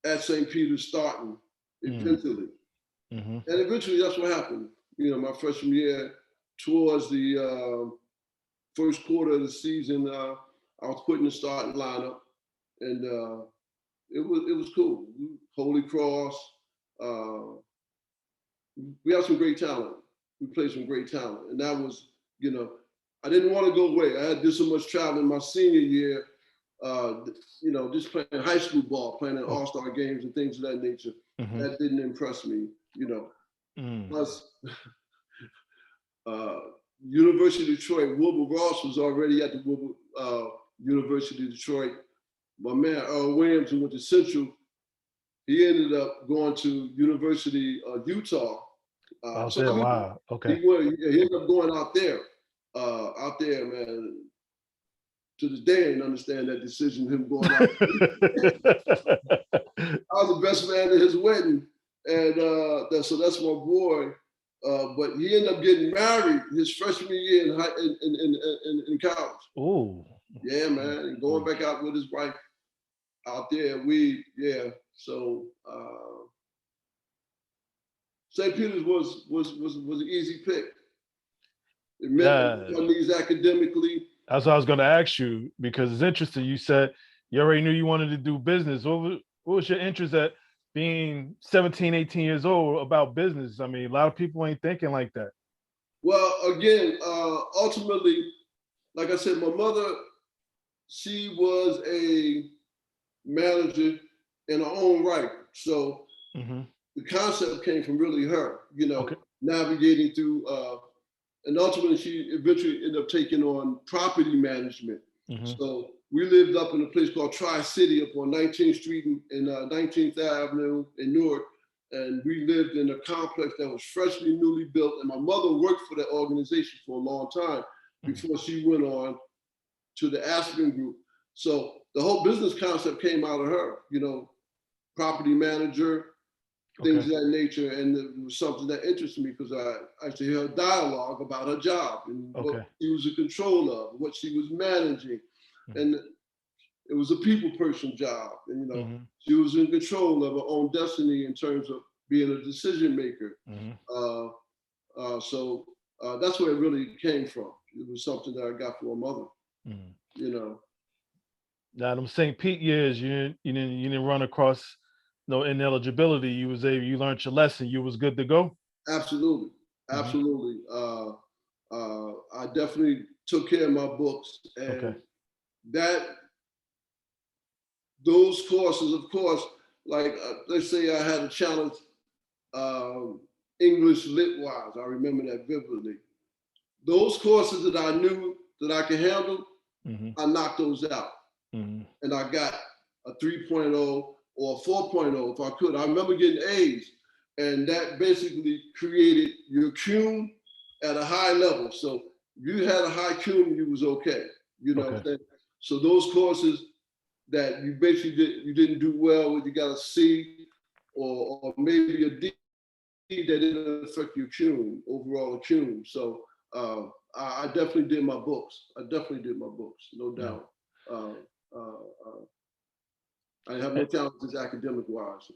S2: at St. Peter's starting eventually.
S1: Mm-hmm.
S2: And eventually that's what happened. You know, my freshman year, towards the first quarter of the season, I was put in the starting lineup, and it was cool. Holy Cross. We had some great talent. We played some great talent, and that was, you know, I didn't want to go away. I had to do so much traveling my senior year. You know, just playing high school ball, playing in all-star games and things of that nature.
S1: Mm-hmm.
S2: That didn't impress me, you know. Plus, University of Detroit, Wilbur Ross was already at the University of Detroit. My man, Earl Williams, who went to Central, he ended up going to University of Utah.
S1: Wow. Okay.
S2: He ended up going out there, man. To this day, I didn't understand that decision, him going out. I was the best man at his wedding. And so that's my boy. But he ended up getting married his freshman year in college.
S1: Oh.
S2: Yeah, man. And going back out with his wife out there. So St. Peter's was an easy pick. It met my needs academically.
S1: That's what I was going to ask you, because it's interesting. You said you already knew you wanted to do business. What was your interest at being 17, 18 years old about business? I mean, a lot of people ain't thinking like that.
S2: Well, again, ultimately, like I said, my mother, she was a manager in her own right. So the concept came from really her, you know, navigating through, and ultimately she eventually ended up taking on property management. So we lived up in a place called Tri-City up on 19th Street and 19th Avenue in Newark. And we lived in a complex that was freshly newly built. And my mother worked for that organization for a long time before she went on to the Aspirations group. So the whole business concept came out of her, you know, property manager, things of that nature. And it was something that interested me because I used to hear her dialogue about her job and what she was in control of, what she was managing. And it was a people person job. And, you know, she was in control of her own destiny in terms of being a decision maker. So that's where it really came from. It was something that I got from my mother, you know.
S1: Now, them St. Pete years, you didn't run across no ineligibility. You learned your lesson. You was good to go.
S2: Absolutely. Absolutely. I definitely took care of my books, and those courses, of course, like let's say I had a challenge English lit wise. I remember that vividly. Those courses that I knew that I could handle, I knocked those out. And I got a 3.0 or a 4.0 if I could. I remember getting A's, and that basically created your CUME at a high level. So you had a high CUME, you was okay. You know what I'm saying? So those courses that you basically didn't do well with, you got a C or maybe a D, that didn't affect your CUME, overall CUME. So I definitely did my books. No doubt. I have no challenges academic wise.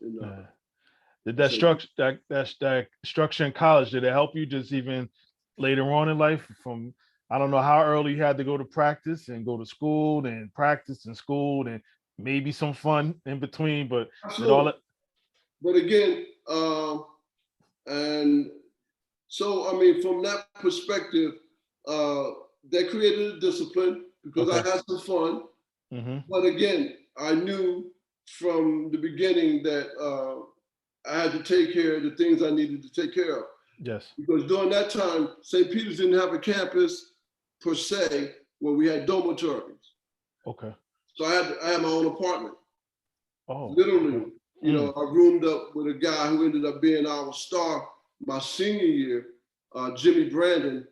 S1: Did that structure that structure in college, did it help you just even later on in life? From I don't know how early you had to go to practice and go to school and practice and school and maybe some fun in between, but did all that?
S2: But again, and so I mean, from that perspective, that created a discipline because I had some fun. But again, I knew from the beginning that I had to take care of the things I needed to take care of.
S1: Yes.
S2: Because during that time, St. Peter's didn't have a campus per se where we had dormitories.
S1: Okay.
S2: So I had my own apartment.
S1: Oh.
S2: Literally,
S1: Okay.
S2: you know, I roomed up with a guy who ended up being our star my senior year, Jimmy Brandon.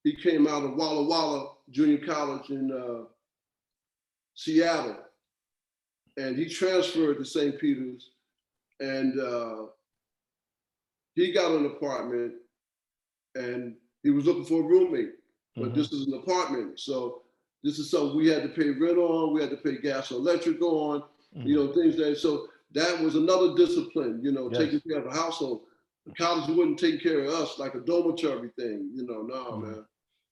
S2: He came out of Walla Walla Junior College in Seattle. And he transferred to St. Peter's, and he got an apartment, and he was looking for a roommate, but this is an apartment. So this is something we had to pay rent on, we had to pay gas and electric on, you know, things that, so that was another discipline, you know, taking care of a household. The college wouldn't take care of us like a dormitory thing, you know, no, man.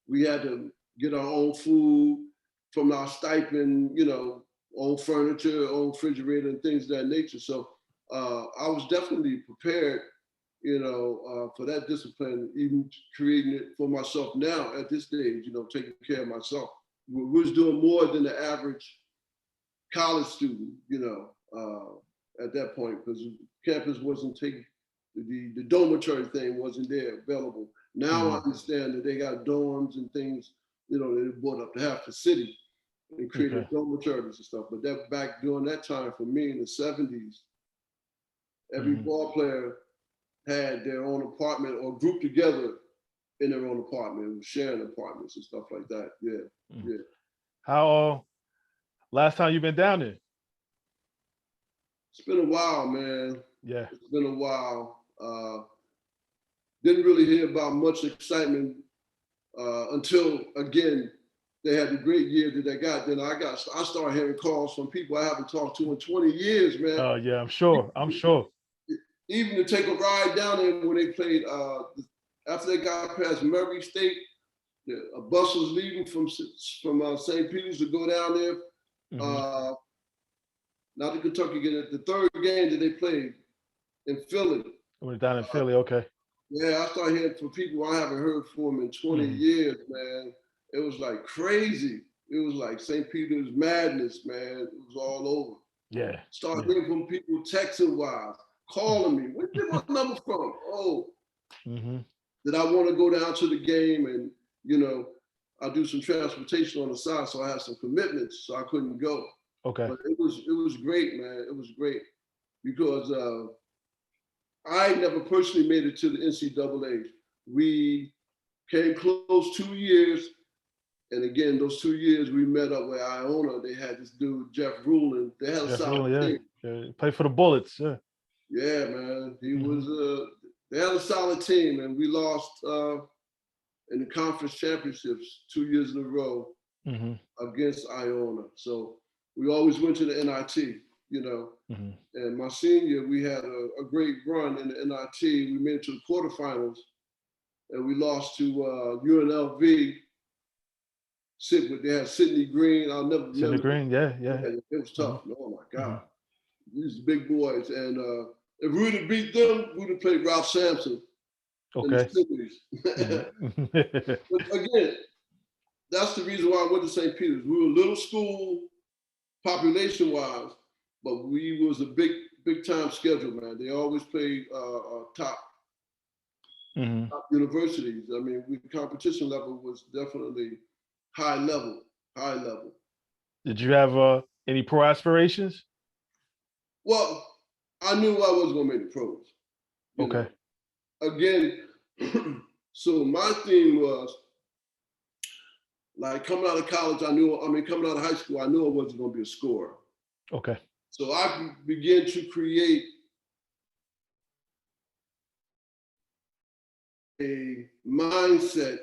S2: We had to get our own food from our stipend, you know, own furniture, own refrigerator, and things of that nature. So I was definitely prepared, you know, for that discipline, even creating it for myself now at this stage, you know, taking care of myself. We was doing more than the average college student, you know, at that point, because campus wasn't taking, the dormitory thing wasn't there available. Now I understand that they got dorms and things, you know, they brought up to half the city and created dormitories and stuff. But that back during that time for me in the 70s, every ball player had their own apartment or grouped together in their own apartment, sharing apartments and stuff like that. Yeah.
S1: How last time you been down there?
S2: It's been a while, man.
S1: Yeah.
S2: It's been a while. Didn't really hear about much excitement until again they had the great year that they got. Then I started hearing calls from people I haven't talked to in 20 years, man.
S1: Oh yeah, I'm sure.
S2: Even to take a ride down there when they played, after they got past Murray State, a bus was leaving from St. Peter's to go down there. Not the Kentucky game, the third game that they played in Philly.
S1: Went down in Philly, okay.
S2: Yeah, I started hearing from people I haven't heard from in 20 years, man. It was like crazy. It was like St. Peter's madness, man. It was all over.
S1: Yeah.
S2: Started hearing from people texting wise, calling me. Where did my number from? Oh, that I want to go down to the game, and you know, I do some transportation on the side, so I had some commitments, so I couldn't go.
S1: Okay.
S2: But it was great, man. It was great because I never personally made it to the NCAA. We came close 2 years. And again, those 2 years we met up with Iona. They had this dude, Jeff Rulin. They had a solid team.
S1: Yeah. Play for the Bullets, yeah.
S2: Yeah, man. He was, they had a solid team, and we lost in the conference championships 2 years in a row against Iona. So we always went to the NIT, you know. And my senior year, we had a great run in the NIT. We made it to the quarterfinals, and we lost to UNLV. They had Sidney Green. I'll never
S1: Sidney Green, yeah.
S2: It was tough. Oh my God. These big boys. And if we would have beat them, we would have played Ralph Sampson in the 70s. But again, that's the reason why I went to St. Peter's. We were a little school population-wise, but we was a big time schedule, man. They always played top universities. I mean, the competition level was definitely high level.
S1: Did you have any pro aspirations?
S2: Well, I knew I wasn't gonna make the pros.
S1: Okay.
S2: Know. Again, so my theme was like coming out of college. Coming out of high school, I knew I wasn't gonna be a scorer.
S1: Okay.
S2: So I began to create a mindset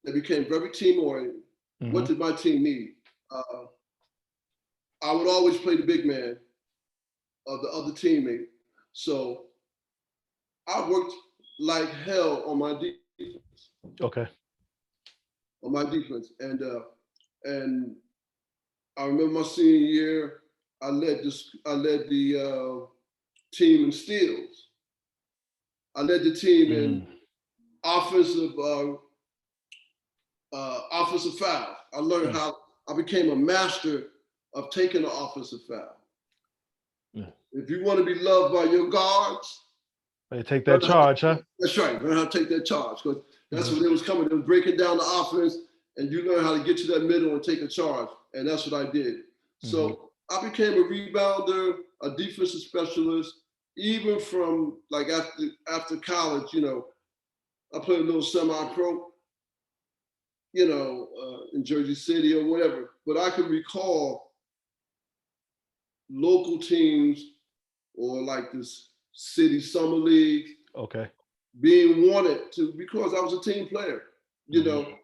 S2: They became very team oriented. What did my team need? I would always play the big man of the other teammate. So I worked like hell on my defense.
S1: Okay.
S2: On my defense, and I remember my senior year, I led the team in steals. I led the team in offensive foul. I learned how. I became a master of taking an offensive foul. If you want to be loved by your guards,
S1: they take that charge, huh?
S2: That's right. Learn how to take that charge, because that's what it was coming. They was breaking down the offense, and you learn how to get to that middle and take a charge, and that's what I did. So I became a rebounder, a defensive specialist, even from like after college. You know, I played a little semi-pro, you know, in Jersey City or whatever. But I can recall local teams or like this city summer league.
S1: Okay.
S2: Being wanted to, because I was a team player. You know,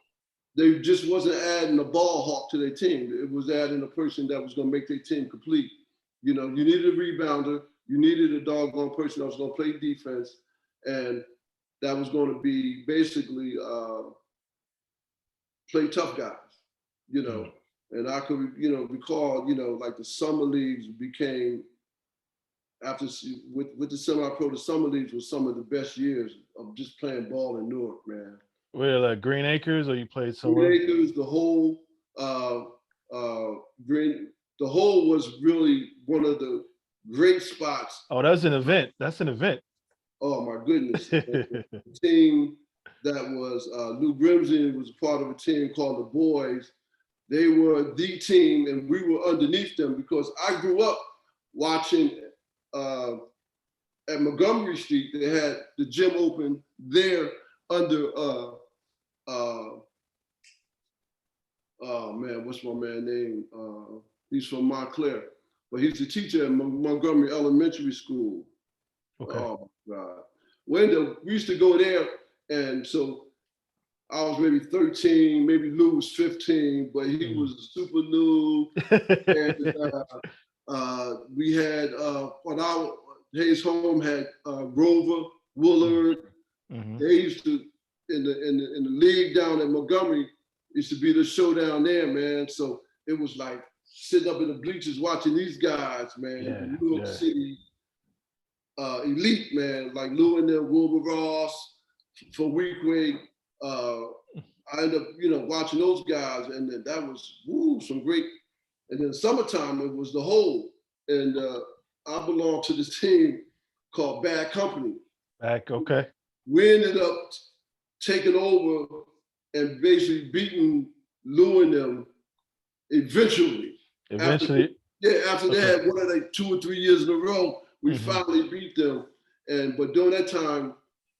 S2: they just wasn't adding a ball hawk to their team. It was adding a person that was going to make their team complete. You know, you needed a rebounder. You needed a doggone person that was going to play defense. And that was going to be basically play tough guys, you know. And I could, you know, recall, you know, like the summer leagues became, after with the semi-pro, the summer leagues was some of the best years of just playing ball in Newark, man.
S1: Where, like Green Acres, or you played somewhere?
S2: Green Acres, the whole the whole was really one of the great spots.
S1: Oh, that's an event. That's an event.
S2: Oh my goodness. The team that was Lou Grimsley was part of a team called the Boys. They were the team, and we were underneath them, because I grew up watching at Montgomery Street. They had the gym open there under oh man, what's my man name? He's from Montclair, but he's the teacher at Montgomery Elementary School.
S1: Okay.
S2: Oh God. We used to go there, and so I was maybe 13, maybe Lou was 15, but he was super Lou. And we had his home had Grover, Woolard. They used to in the league down at Montgomery, used to be the showdown there, man. So it was like sitting up in the bleachers watching these guys, man. New York City elite, man, like Lou and them, Wilbur Ross, for Weequay. I ended up, you know, watching those guys, and then that was some great. And then summertime, it was the whole. And I belonged to this team called Bad Company.
S1: Okay.
S2: We ended up taking over and basically beating Lou and them eventually. After they had one of like 2 or 3 years in a row, we finally beat them. But during that time,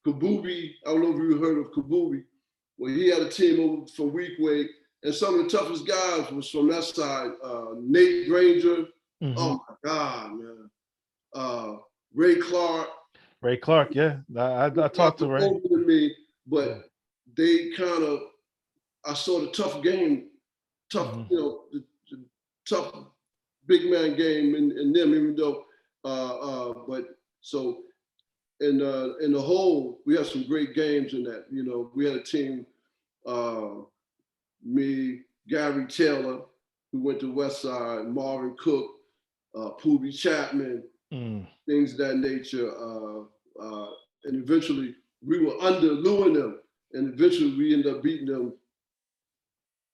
S2: Kabubi, I don't know if you heard of Kabubi, well, he had a team over from Weequay, and some of the toughest guys was from that side. Nate Granger, oh my God, man. Ray Clark.
S1: Ray Clark, yeah. I talked to Ray.
S2: Older than me, but they kind of, I saw the tough game, you know, the tough big man game in them, even though, but so in the whole, we had some great games in that. You know, we had a team, me, Gary Taylor, who went to West Side, Marvin Cook, Poobie Chapman, things of that nature. And eventually we were under Lou and them, and eventually we ended up beating them.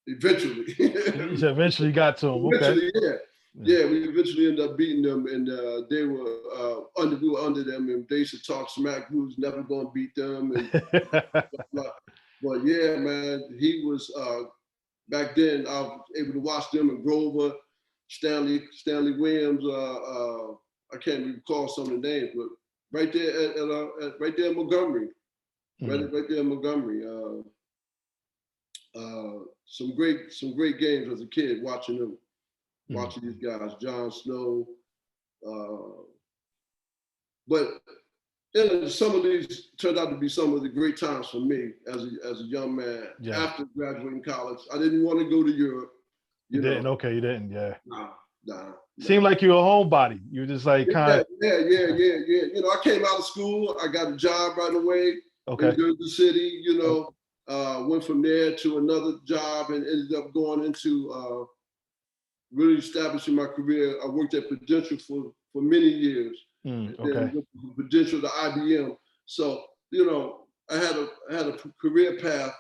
S2: Eventually.
S1: You eventually got to them.
S2: Eventually, okay. Yeah, we eventually ended up beating them, and we were under them, and they used to talk smack. We was never going to beat them. And, but yeah, man, he was, back then, I was able to watch them in Grover, Stanley Williams, I can't recall some of the names, but right there right there in Montgomery, right there in Montgomery. Some great games as a kid watching them. Watching these guys, John Snow. But And some of these turned out to be some of the great times for me as a young man.
S1: Yeah.
S2: After graduating college, I didn't want to go to Europe.
S1: You didn't? Okay, you didn't. Yeah.
S2: Nah.
S1: Seemed like you were a homebody. You were just like kind of.
S2: Yeah. You know, I came out of school. I got a job right away in Jersey City. You know, went from there to another job and ended up going into really establishing my career. I worked at Prudential for many years.
S1: Okay.
S2: Prudential to IBM. So, you know, I had a career path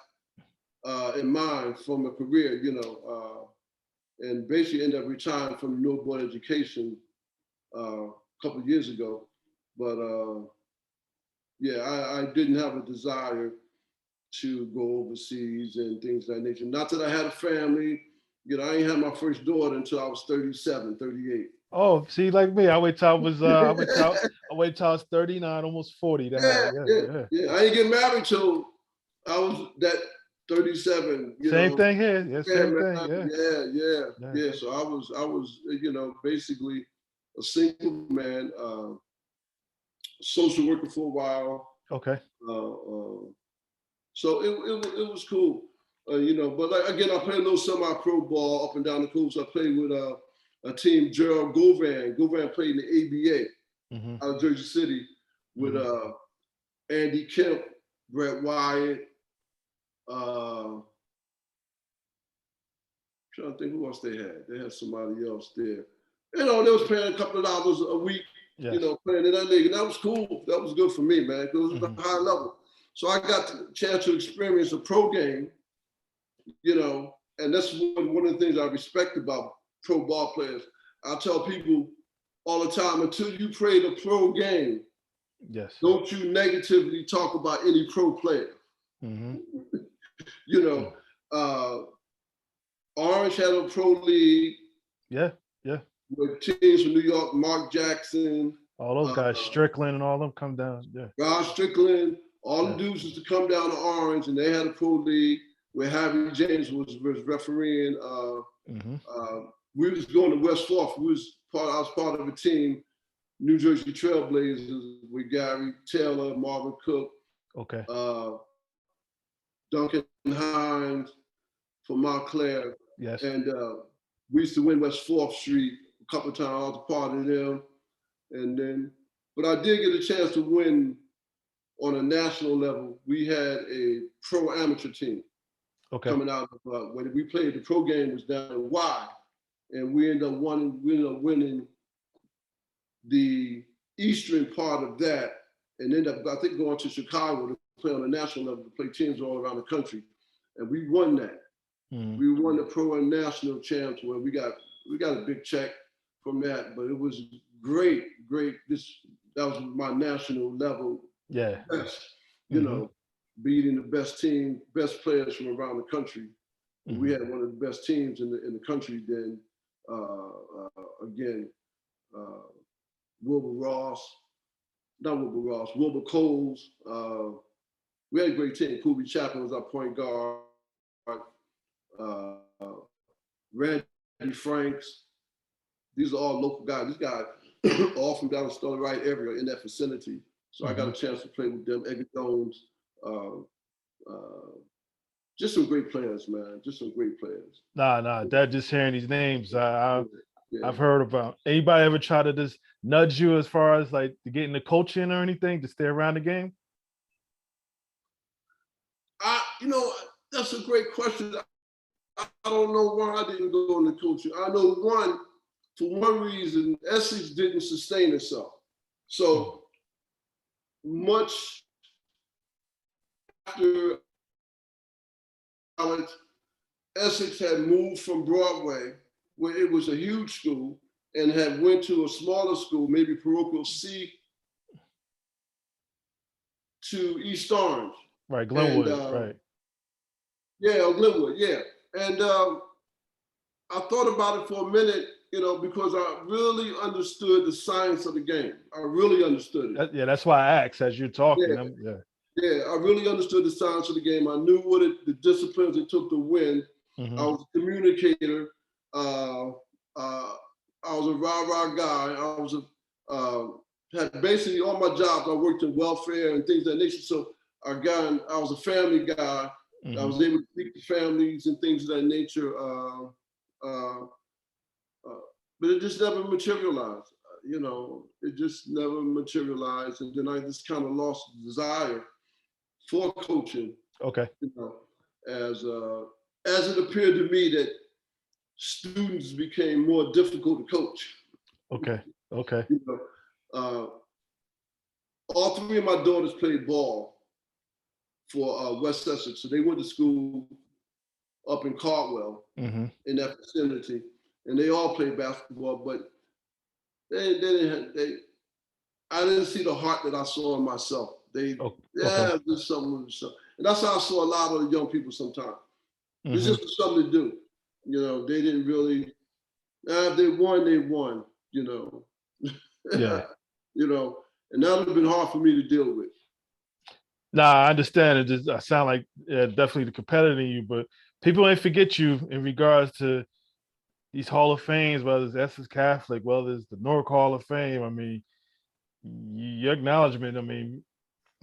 S2: in mind from a career, you know, and basically ended up retiring from New York Board of Education a couple of years ago. But yeah, I didn't have a desire to go overseas and things of that nature. Not that I had a family. You know, I ain't had my first daughter until I was 37, 38.
S1: Oh, see, like me, I wait till I was I wait till I was 39, almost 40 to have.
S2: Yeah. I ain't get married till I was that 37. You
S1: Same
S2: know?
S1: thing here. Yeah, same thing.
S2: Yeah. So I was, you know, basically a single man, social worker for a while.
S1: Okay.
S2: So it was cool, you know. But like, again, I played a little semi-pro ball up and down the coast. I played with a team, Gerald Govan. Govan played in the ABA out of Jersey City with Andy Kemp, Brett Wyatt. Trying to think who else they had. They had somebody else there. You know, they was paying a couple of dollars a week. Yes. You know, playing in that league, and that was cool. That was good for me, man. It was a high level. So I got the chance to experience a pro game, you know, and that's one of the things I respect about pro ball players. I tell people all the time, until you play the pro game,
S1: yes,
S2: don't you negatively talk about any pro player. You know, Orange had a pro league.
S1: Yeah.
S2: With teams from New York, Mark Jackson.
S1: All those guys, Strickland and all them come down. Yeah.
S2: Rod Strickland. All the dudes used to come down to Orange, and they had a pro league where Harry James was refereeing. We was going to West Fork. I was part of a team, New Jersey Trailblazers, with Gary Taylor, Marvin Cook, Duncan Hines from Montclair.
S1: Yes.
S2: And we used to win West 4th Street a couple of times. I was a part of them. And then, but I did get a chance to win on a national level. We had a pro amateur team coming out of when we played. The pro game was down in Y, and we ended up winning the eastern part of that, and ended up, I think, going to Chicago to play on a national level, to play teams all around the country, and we won that. We won the pro and national champs, where we got a big check from that, but it was great. That was my national level.
S1: Yeah.
S2: Best, you know, beating the best team, best players from around the country. We had one of the best teams in the country then. Again, Wilbur Coles. We had a great team. Kobe Chapman was our point guard. Randy Franks. These are all local guys. These guys all from down the Stony Right area in that vicinity. So I got a chance to play with them. Edgar Jones. Just some great players, man. Just some great players.
S1: Nah. That just hearing these names, I've heard about. Anybody ever try to just nudge you as far as like to get into coaching or anything to stay around the game?
S2: You know, that's a great question. I don't know why I didn't go into coaching. I know for one reason, Essex didn't sustain itself. So much after college, Essex had moved from Broadway, where it was a huge school, and had went to a smaller school, maybe parochial C, to East Orange.
S1: Right, Glenwood, right.
S2: Yeah, Glenwood, yeah. And I thought about it for a minute, you know, because I really understood the science of the game. I really understood it.
S1: That's why I asked as you're talking.
S2: Yeah, I really understood the science of the game. I knew the disciplines it took to win. I was a communicator. I was a rah-rah guy. I was had basically all my jobs. I worked in welfare and things of that nature. So I was a family guy. I was able to speak to families and things of that nature. But it just never materialized. It just never materialized. And then I just kind of lost the desire for coaching.
S1: Okay.
S2: As it appeared to me that students became more difficult to coach.
S1: Okay.
S2: All three of my daughters played ball for West Essex. So they went to school up in Caldwell in that vicinity. And they all played basketball, but I didn't see the heart that I saw in myself. There's something. And that's how I saw a lot of the young people sometimes. It's just something to do. They didn't really, if they won, they won,
S1: Yeah.
S2: And that would have been hard for me to deal with.
S1: Nah, I understand. It just I sound like definitely the competitor in you, but people ain't forget you in regards to these Hall of Fames, whether it's Essex Catholic, whether it's the Newark Hall of Fame. I mean, your acknowledgement, I mean,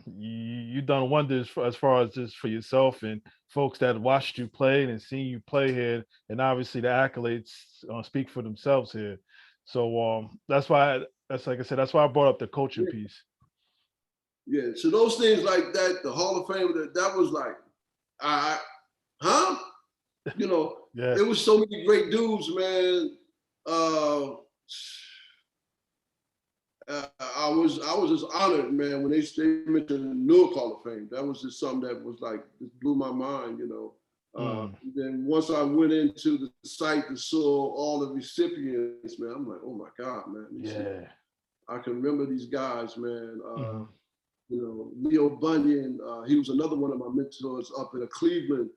S1: you've done wonders as far as just for yourself and folks that watched you play and seen you play here, and obviously the accolades speak for themselves here. So that's why like I said, that's why I brought up the coaching piece.
S2: Yeah, so those things like that, the Hall of Fame, that was like, It was so many great dudes, man. I was just honored, man, when they mentioned Newark Hall of Fame. That was just something that was like, just blew my mind, Then once I went into the site and saw all the recipients, man, I'm like, oh my God, man.
S1: Yeah.
S2: I can remember these guys, man. Leo Bunyan, he was another one of my mentors up in Cleveland.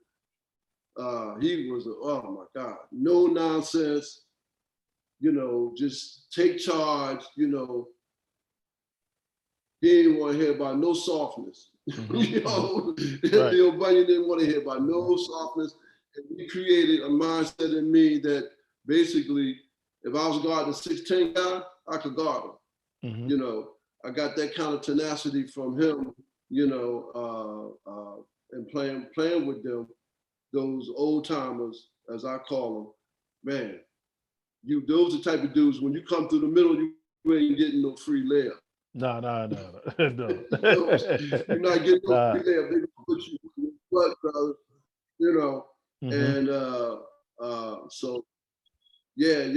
S2: He was, oh my God, no nonsense, just take charge, He didn't want to hear about no softness.
S1: Right.
S2: Leo Bunyan didn't want to hear about no softness. And he created a mindset in me that basically, if I was guarding a 6'10" guy, I could guard him. I got that kind of tenacity from him, and playing with them, those old timers, as I call them. Man, those are the type of dudes, when you come through the middle, you ain't getting no free layup.
S1: No.
S2: You're not getting no free layup. They gonna put you in the butt, brother. And so yeah.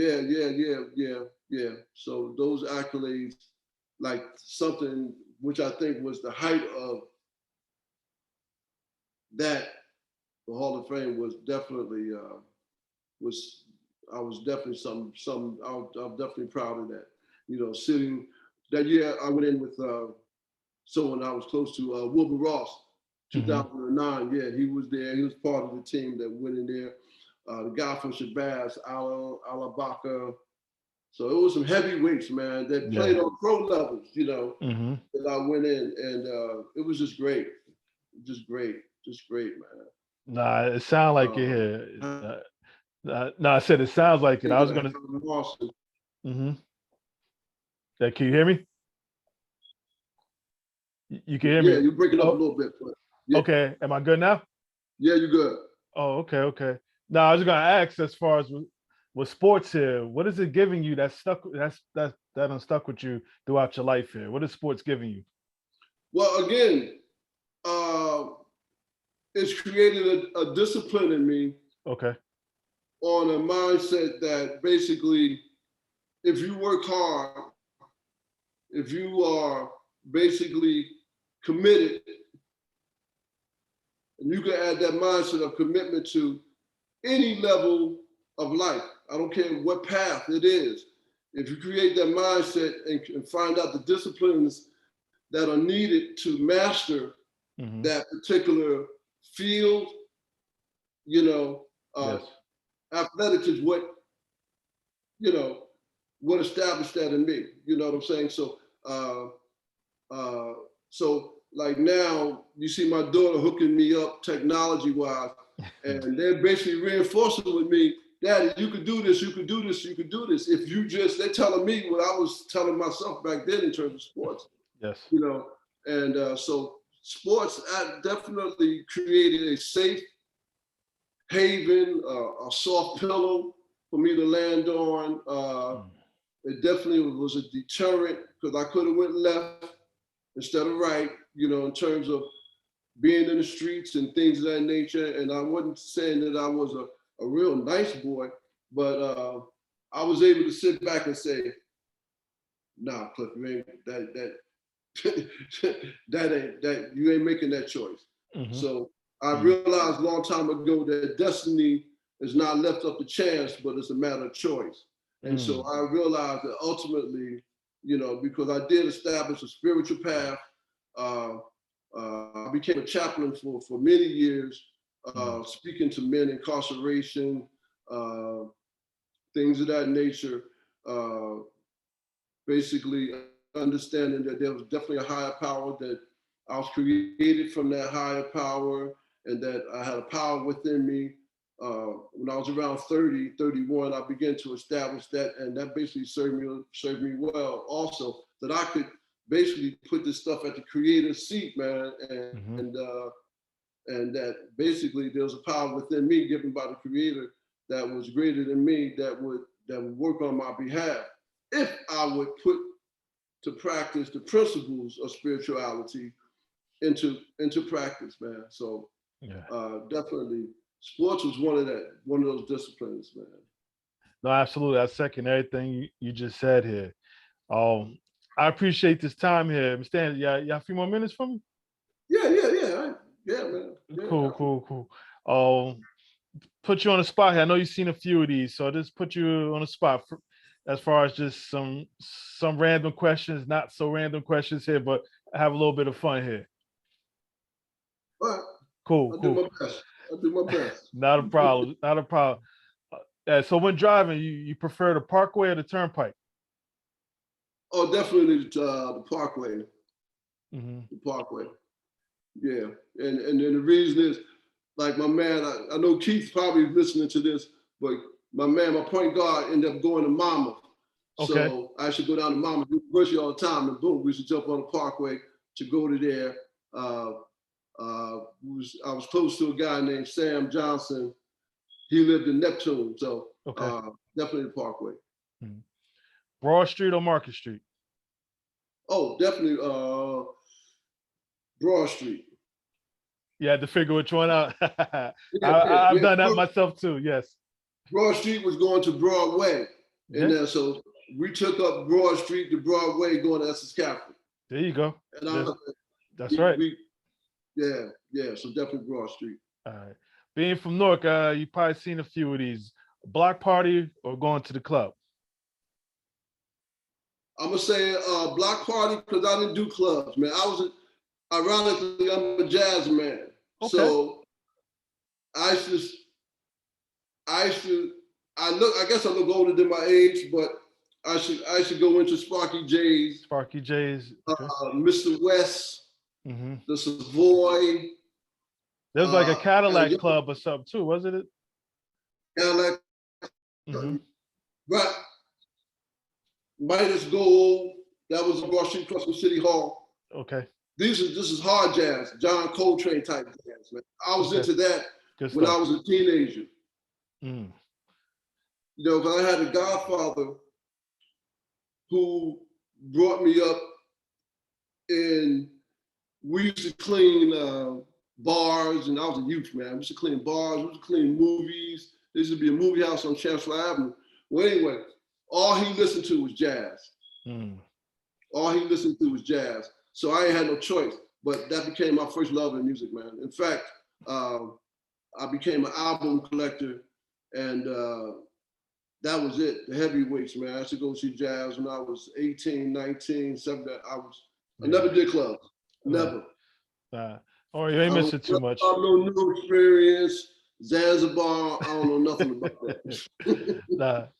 S2: So those accolades, like something which I think was the height of that, the Hall of Fame was definitely I was definitely I'm definitely proud of that. Sitting that year, I went in with someone I was close to, Wilbur Ross, 2009. Yeah, he was there. He was part of the team that went in there. The guy from Shabazz, Alabaka. So it was some heavyweights, man, that played on pro levels, that I went in, and it was just great. Just great, man.
S1: Nah, it sounds like it here. No, I said it sounds like it. I was gonna. Yeah, can you hear me? You can hear me?
S2: Yeah, you're breaking up a little bit. But yeah.
S1: Okay, am I good now?
S2: Yeah, you're good.
S1: Oh, okay. Now I was gonna ask, as far as with sports here, what is it giving you that stuck with you throughout your life here? What is sports giving you?
S2: Well, again, it's created a discipline in me.
S1: Okay.
S2: On a mindset that basically, if you work hard, if you are basically committed, and you can add that mindset of commitment to any level of life, I don't care what path it is. If you create that mindset and find out the disciplines that are needed to master that particular field, athletics is what established that in me. You know what I'm saying? So like now you see my daughter hooking me up technology-wise, and they're basically reinforcing with me Daddy, you could do this, you could do this, you could do this. If you just, they're telling me what I was telling myself back then in terms of sports,
S1: Yes.
S2: you know. And so sports definitely created a safe haven, a soft pillow for me to land on. It definitely was a deterrent because I could have went left instead of right, you know, in terms of being in the streets and things of that nature. And I wasn't saying that I was a real nice boy, but I was able to sit back and say, nah, Cliff, you ain't that you ain't making that choice. So I realized a long time ago that destiny is not left up to chance, but it's a matter of choice. And so I realized that ultimately, you know, because I did establish a spiritual path, I became a chaplain for many years, speaking to men in incarceration, things of that nature, basically understanding that there was definitely a higher power, that I was created from that higher power, and that I had a power within me. When I was around 30, 31, I began to establish that, and that basically served me well also, that I could basically put this stuff at the creator's seat, man, and that basically there was a power within me given by the creator that was greater than me, that would work on my behalf if I would put to practice the principles of spirituality into practice, man. So definitely sports was one of those disciplines, man.
S1: No, absolutely. I second everything you just said here. I appreciate this time here. Mr. Stanley, y'all a few more minutes for me?
S2: Yeah, man. Yeah.
S1: Cool. Put you on the spot here. I know you've seen a few of these, so just put you on the spot as far as just some random questions, not so random questions here, but have a little bit of fun here.
S2: All right.
S1: Cool.
S2: I'll do my best.
S1: Not a problem. So when driving, you prefer the Parkway or the Turnpike?
S2: Oh, definitely the Parkway.
S1: The
S2: Parkway. Yeah, and then the reason is, like my man, I know Keith's probably listening to this, but my point guard ended up going to Monmouth. Okay. So I should go down to Monmouth University all the time, and boom, we used to jump on the Parkway to go to there. I was close to a guy named Sam Johnson. He lived in Neptune, so definitely the Parkway.
S1: Broad Street or Market Street?
S2: Oh, definitely Broad Street.
S1: You had to figure which one out. I've done that myself too, yes.
S2: Broad Street was going to Broadway. And then so we took up Broad Street to Broadway going to Essex County.
S1: There you go.
S2: And
S1: that's right.
S2: So definitely Broad Street.
S1: All right. Being from Newark, you probably seen a few of these. Block party or going to the club?
S2: I'm gonna say block party because I didn't do clubs, man. Ironically, I'm a jazz man. Okay. So I guess I look older than my age, but I should go into Sparky J's.
S1: Sparky J's. Okay.
S2: Mr. West, the Savoy.
S1: There's like a Cadillac club or something too, wasn't it?
S2: Cadillac. But Midas Gold, that was a Broad Street Club in City Hall.
S1: Okay.
S2: This is hard jazz, John Coltrane type jazz, man. I was into that when I was a teenager. You know, because I had a godfather who brought me up, and we used to clean bars, and I was a youth, man. We used to clean bars, we used to clean movies. There used to be a movie house on Chancellor Avenue. Well, anyway, all he listened to was jazz. All he listened to was jazz. So I ain't had no choice, but that became my first love in music, man. In fact, I became an album collector, and that was it, the heavyweights, man. I used to go see jazz when I was 18, 19, 17. I never did clubs, never.
S1: Oh, you ain't missing too much.
S2: I know New Experience, Zanzibar, I don't know nothing about that.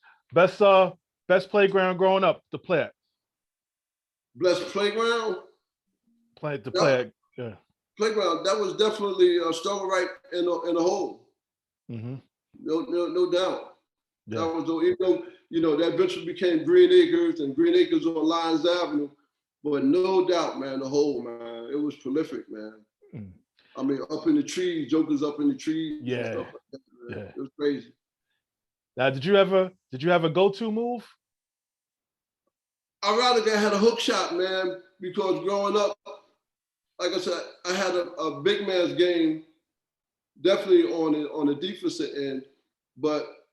S1: Best playground growing up to play at?
S2: Best playground?
S1: Playground,
S2: that was definitely Struggle Right in the Hole. No doubt. That
S1: Yeah.
S2: was even though that eventually became Green Acres and Green Acres on Lyons Avenue, but no doubt, man, the whole man, it was prolific, man.
S1: Mm.
S2: I mean, up in the trees, jokers up in the trees and
S1: Yeah.
S2: stuff like that, man.
S1: Yeah.
S2: It was crazy.
S1: Now, did you have a go-to move?
S2: Ironically, I had a hook shot, man, because growing up, like I said, I had a big man's game, definitely on the defensive end, but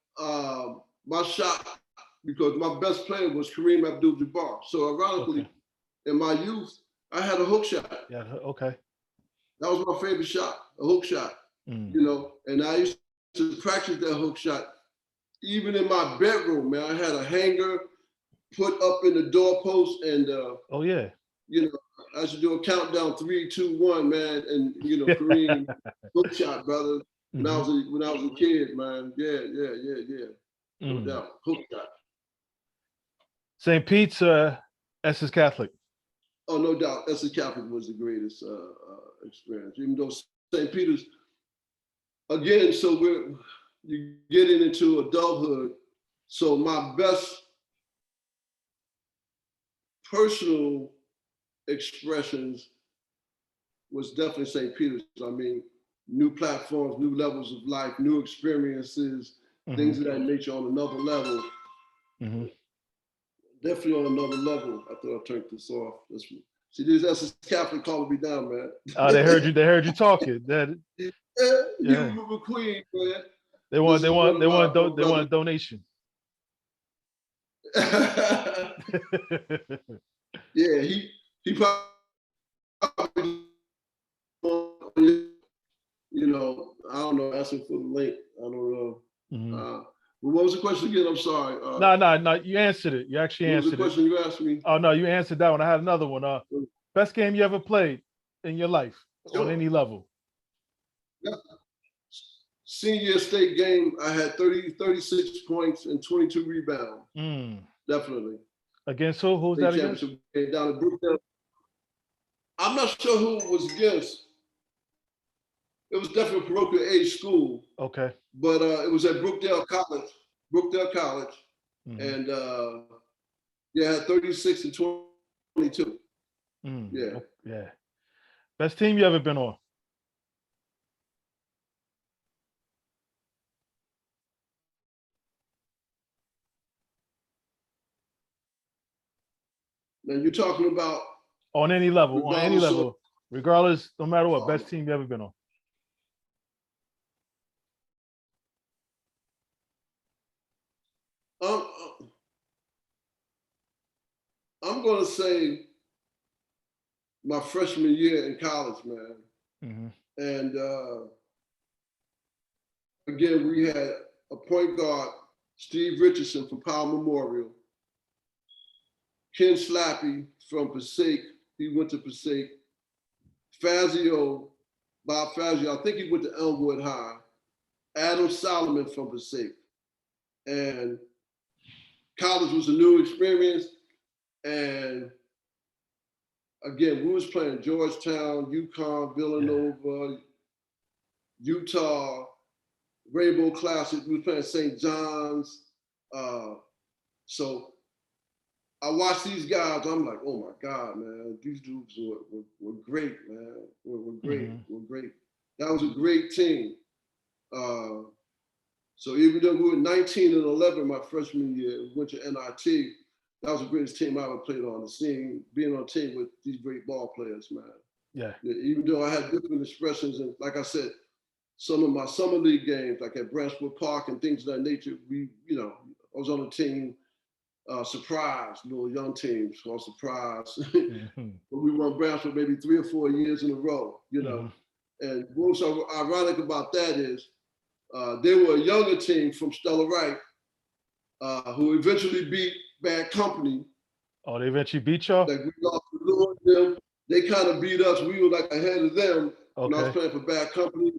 S2: my shot, because my best player was Kareem Abdul-Jabbar. So ironically,
S1: Okay.
S2: in my youth, I had a hook shot.
S1: Yeah. Okay.
S2: That was my favorite shot, a hook shot.
S1: Mm.
S2: And I used to practice that hook shot. Even in my bedroom, man, I had a hanger put up in the doorpost, and
S1: Oh yeah.
S2: I should do a countdown 3, 2, 1, man, and Kareem hook shot, brother. When I was a kid, man, yeah, no doubt, hook shot.
S1: St. Pete's, Essex Catholic.
S2: Oh, no doubt, Essex County was the greatest experience. Even though St. Peter's, again, so you getting into adulthood. So my best personal expressions was definitely St. Peter's. I mean, new platforms, new levels of life, new experiences, things of that nature on another level. Definitely on another level. I thought I turned this off. See, these Essex Catholic calling me down, man.
S1: Oh, they heard you. They heard you talking.
S2: You
S1: Yeah.
S2: were queen, man.
S1: They want a donation.
S2: Yeah, he probably, I don't know, asking for the link. I don't know. What was the question again? I'm sorry.
S1: No. You answered it. You actually answered it.
S2: What was the question you asked me?
S1: Oh no, you answered that one. I had another one. Best game you ever played in your life on any level?
S2: Yeah. Senior state game, I had 36 points and 22 rebounds. Definitely.
S1: Against who? Who was that against?
S2: Game down in Brookdale. I'm not sure who it was against. It was definitely a parochial age school.
S1: Okay.
S2: But it was at Brookdale College. And I had 36 and 22. Yeah.
S1: Yeah. Best team you ever been on?
S2: Now you're talking about
S1: on any level, regardless, no matter what. Best team you ever been on?
S2: I'm going to say my freshman year in college, man. And again, we had a point guard, Steve Richardson from Powell Memorial. Ken Slappy from Passaic, he went to Passaic. Bob Fazio, I think he went to Elmwood High. Adam Solomon from Passaic. And college was a new experience. And again, we was playing Georgetown, UConn, Villanova, Utah, Rainbow Classic. We were playing St. John's. So I watched these guys. I'm like, oh my God, man, these dudes were great, man. Were great. Were great. That was a great team. So even though we were 19 and 11 my freshman year, we went to NIT. That was the greatest team I ever played on. Being on a team with these great ball players, man.
S1: Yeah.
S2: Even though I had different expressions, and like I said, some of my summer league games, like at Branchwood Park and things of that nature, I was on a team. Surprise, little young teams called Surprise. But we won Branchwood maybe 3 or 4 years in a row, And what's so ironic about that is they were a younger team from Stella Wright who eventually beat Bad Company.
S1: Oh, they eventually beat y'all?
S2: Like we lost to them. They kind of beat us. We were like ahead of them when I was playing for Bad Company.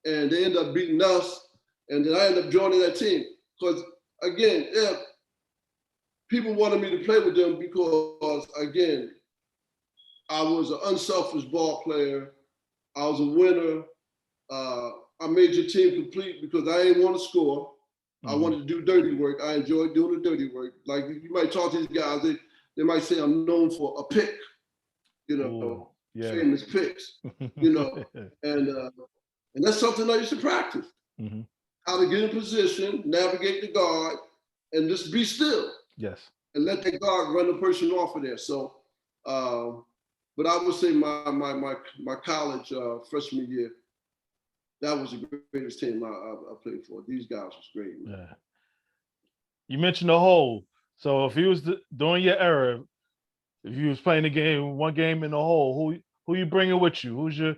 S2: And they ended up beating us. And then I ended up joining that team. Because again, people wanted me to play with them because, again, I was an unselfish ball player. I was a winner. I made your team complete because I didn't want to score. I wanted to do dirty work. I enjoyed doing the dirty work. Like you might talk to these guys, they might say I'm known for a pick, you know, famous picks, you know, and that's something I used to practice. How to get in position, navigate the guard, and just be still.
S1: Yes.
S2: And let that guard run the person off of there. So, but I would say my college freshman year, that was the greatest team I played for. These guys was great. Man.
S1: Yeah. You mentioned the hole. So if he was during your era, if you was playing the game, one game in the hole, who you bringing with you? Who's your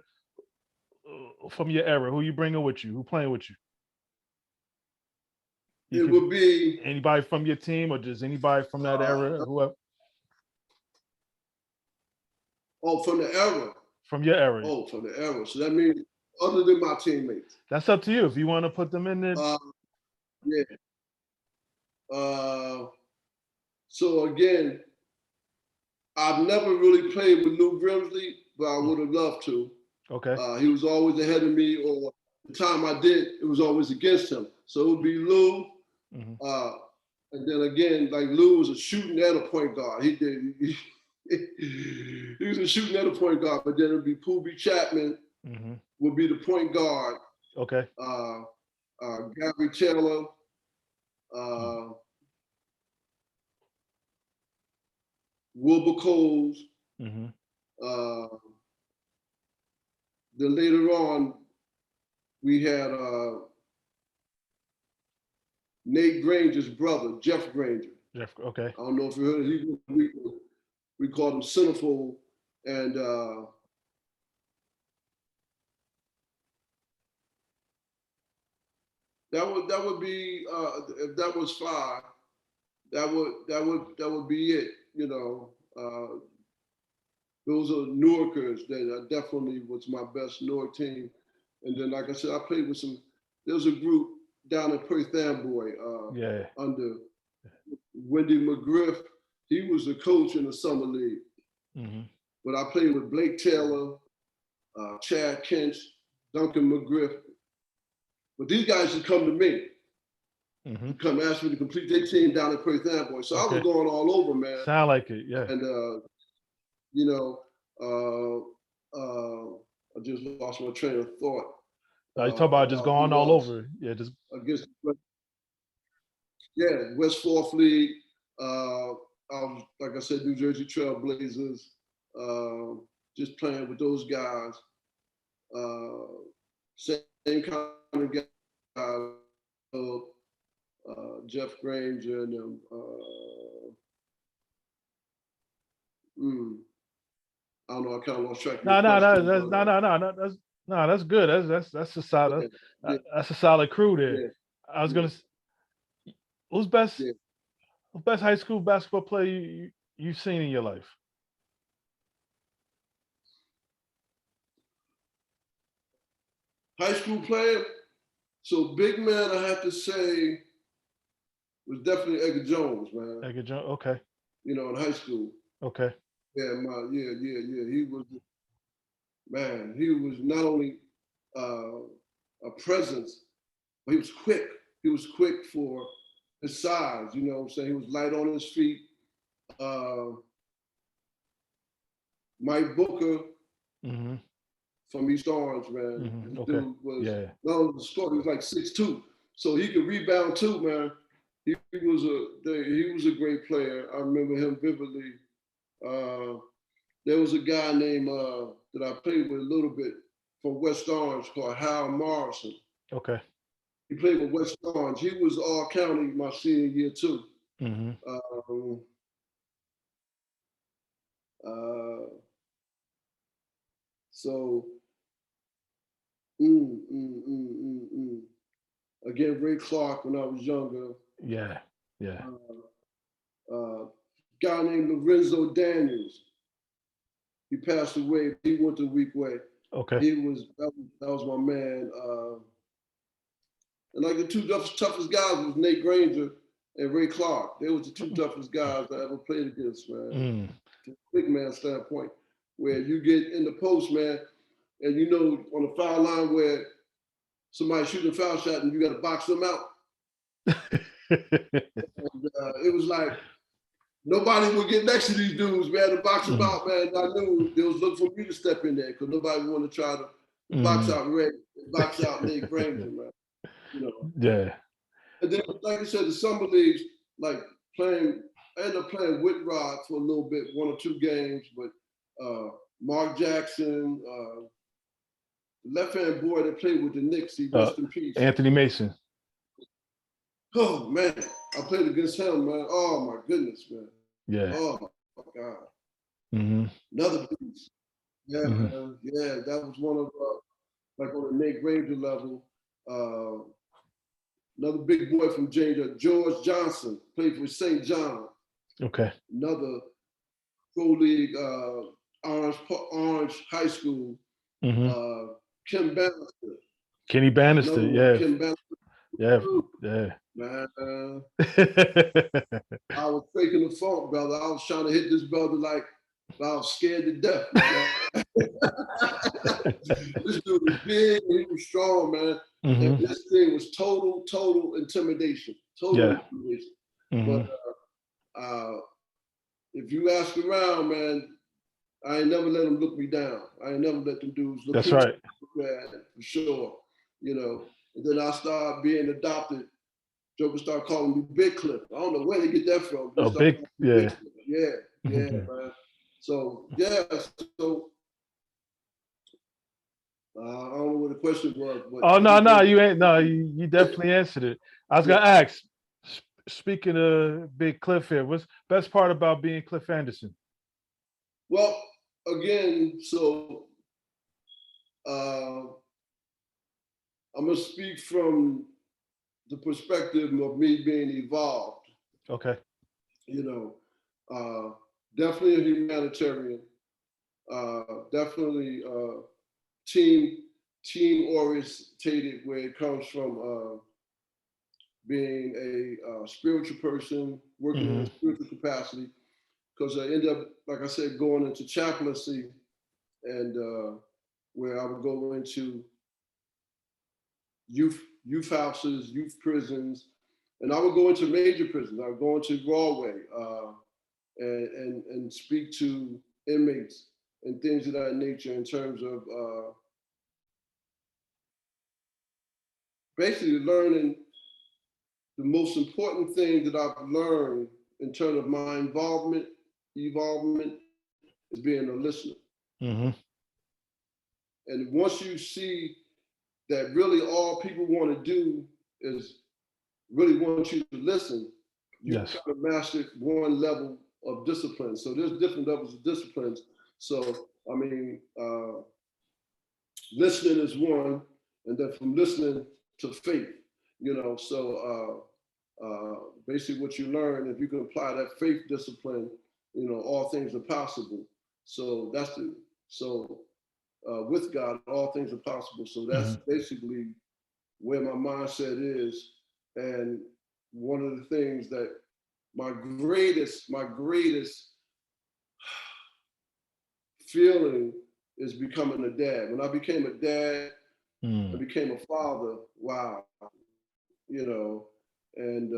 S1: from your era? Who you bringing with you? Who playing with you?
S2: It would be
S1: anybody from your team, or just anybody from that era, whoever.
S2: Oh, from the era.
S1: From your era.
S2: Oh, from the era. So that means other than my teammates.
S1: That's up to you. If you want to put them in there.
S2: Yeah. So again, I've never really played with Lou Grimsley, but I would have loved to.
S1: Okay.
S2: He was always ahead of me, or the time I did, it was always against him. So it would be Lou. And then again, like Lou was a shooting and a point guard. He was a shooting and a point guard, but then it would be Poobie Chapman would be the point guard.
S1: Okay.
S2: Gary Taylor. Wilbur Coles. Then later on, we had Nate Granger's brother, Jeff Granger.
S1: Jeff, okay.
S2: I don't know if you heard it. We called him Centerfold, and that would be if that was 5, that would be it. You know, those are Newarkers that definitely was my best Newark team. And then, like I said, I played with there was a group down in Perth Amboy under Wendy McGriff. He was the coach in the summer league. But I played with Blake Taylor, Chad Kinch, Duncan McGriff. But these guys would come to me. Come ask me to complete their team down in Perth Amboy. So I was going all over, man.
S1: Sound like it, yeah.
S2: And you know, I just lost my train of thought.
S1: You talk about just going all over. Yeah, just
S2: against West Fourth League. Like I said, New Jersey Trail Blazers. Just playing with those guys. Same kind of guys. Jeff Granger and them. I don't know. I kind of lost track.
S1: That's good. That's a solid. That's a solid crew there. Yeah. I was gonna. Who's best? Yeah. Who's best high school basketball player you've seen in your life?
S2: High school player. So big man, I have to say, was definitely Edgar Jones, man.
S1: Edgar Jones. Okay.
S2: You know, in high school.
S1: Okay.
S2: Yeah, He was, man. He was not only a presence, but he was quick. He was quick for his size. You know what I'm saying? He was light on his feet. Mike Booker from East Orange, man.
S1: Okay.
S2: Dude was not only the scorer, he was like 6'2", so he could rebound too, man. He was a great player. I remember him vividly. There was a guy named that I played with a little bit from West Orange called Hal Morrison.
S1: Okay.
S2: He played with West Orange. He was all county my senior year too. So again, Ray Clark when I was younger.
S1: Yeah.
S2: Guy named Lorenzo Daniels. He passed away. He went to Weekway.
S1: Okay.
S2: That was my man. And like the two toughest guys was Nate Granger and Ray Clark. They was the two toughest guys I ever played against, man. From a big man standpoint, where you get in the post, man, and you know on the foul line where somebody's shooting a foul shot and you got to box them out. It was like nobody would get next to these dudes, man, to box them out, man. I knew they was looking for me to step in there because nobody wanted to try to box out Nate Granger, man. You know.
S1: Yeah.
S2: And then, like I said, the summer leagues, like I ended up playing with Rod for a little bit, 1 or 2 games, but Mark Jackson, the left-hand boy that played with the Knicks, he rest in peace.
S1: Anthony Mason.
S2: Oh man, I played against him, man. Oh my goodness, man.
S1: Yeah.
S2: Oh my God.
S1: Mm-hmm.
S2: Another piece. Yeah, man. Yeah, that was one of like on the Nate Granger level. Another big boy from Georgia, George Johnson, played for St. John.
S1: Okay.
S2: Another pro league, Orange High School. Kim Bannister.
S1: Kenny Bannister, yeah.
S2: Kim Bannister.
S1: Yeah, yeah.
S2: Man, I was faking the funk, brother. I was trying to hit this brother like I was scared to death. This dude was big, he was strong, man. And this thing was total intimidation. Intimidation. But if you ask around, man, I ain't never let them look me down. I ain't never let them dudes look me down. That's right. Man, for sure. You know, and then I started being adopted. Jokers start calling me Big Cliff. I don't know where they get that from.
S1: Big, yeah.
S2: Man. So, yeah, so I don't know what the question was. But
S1: no, you ain't. No, you definitely answered it. I was going to ask, speaking of Big Cliff here, what's the best part about being Cliff Anderson?
S2: Well, again, so I'm going to speak from the perspective of me being evolved.
S1: Okay.
S2: You know, definitely a humanitarian, definitely team orientated where it comes from being a spiritual person, working in a spiritual capacity, because I ended up, like I said, going into chaplaincy and where I would go into youth houses, youth prisons, and I would go into major prisons. I would go into Galway and speak to inmates and things of that nature in terms of basically learning the most important thing that I've learned in terms of my evolvement is being a listener. And once you see that really all people want to do is really want you to listen, you kind of master one level of discipline. So there's different levels of disciplines. So, I mean, listening is one, and then from listening to faith, you know, so basically what you learn, if you can apply that faith discipline, you know, all things are possible. So with God, all things are possible. So that's basically where my mindset is. And one of the things that my greatest feeling is becoming a dad. When I became a dad, I became a father. Wow, you know, and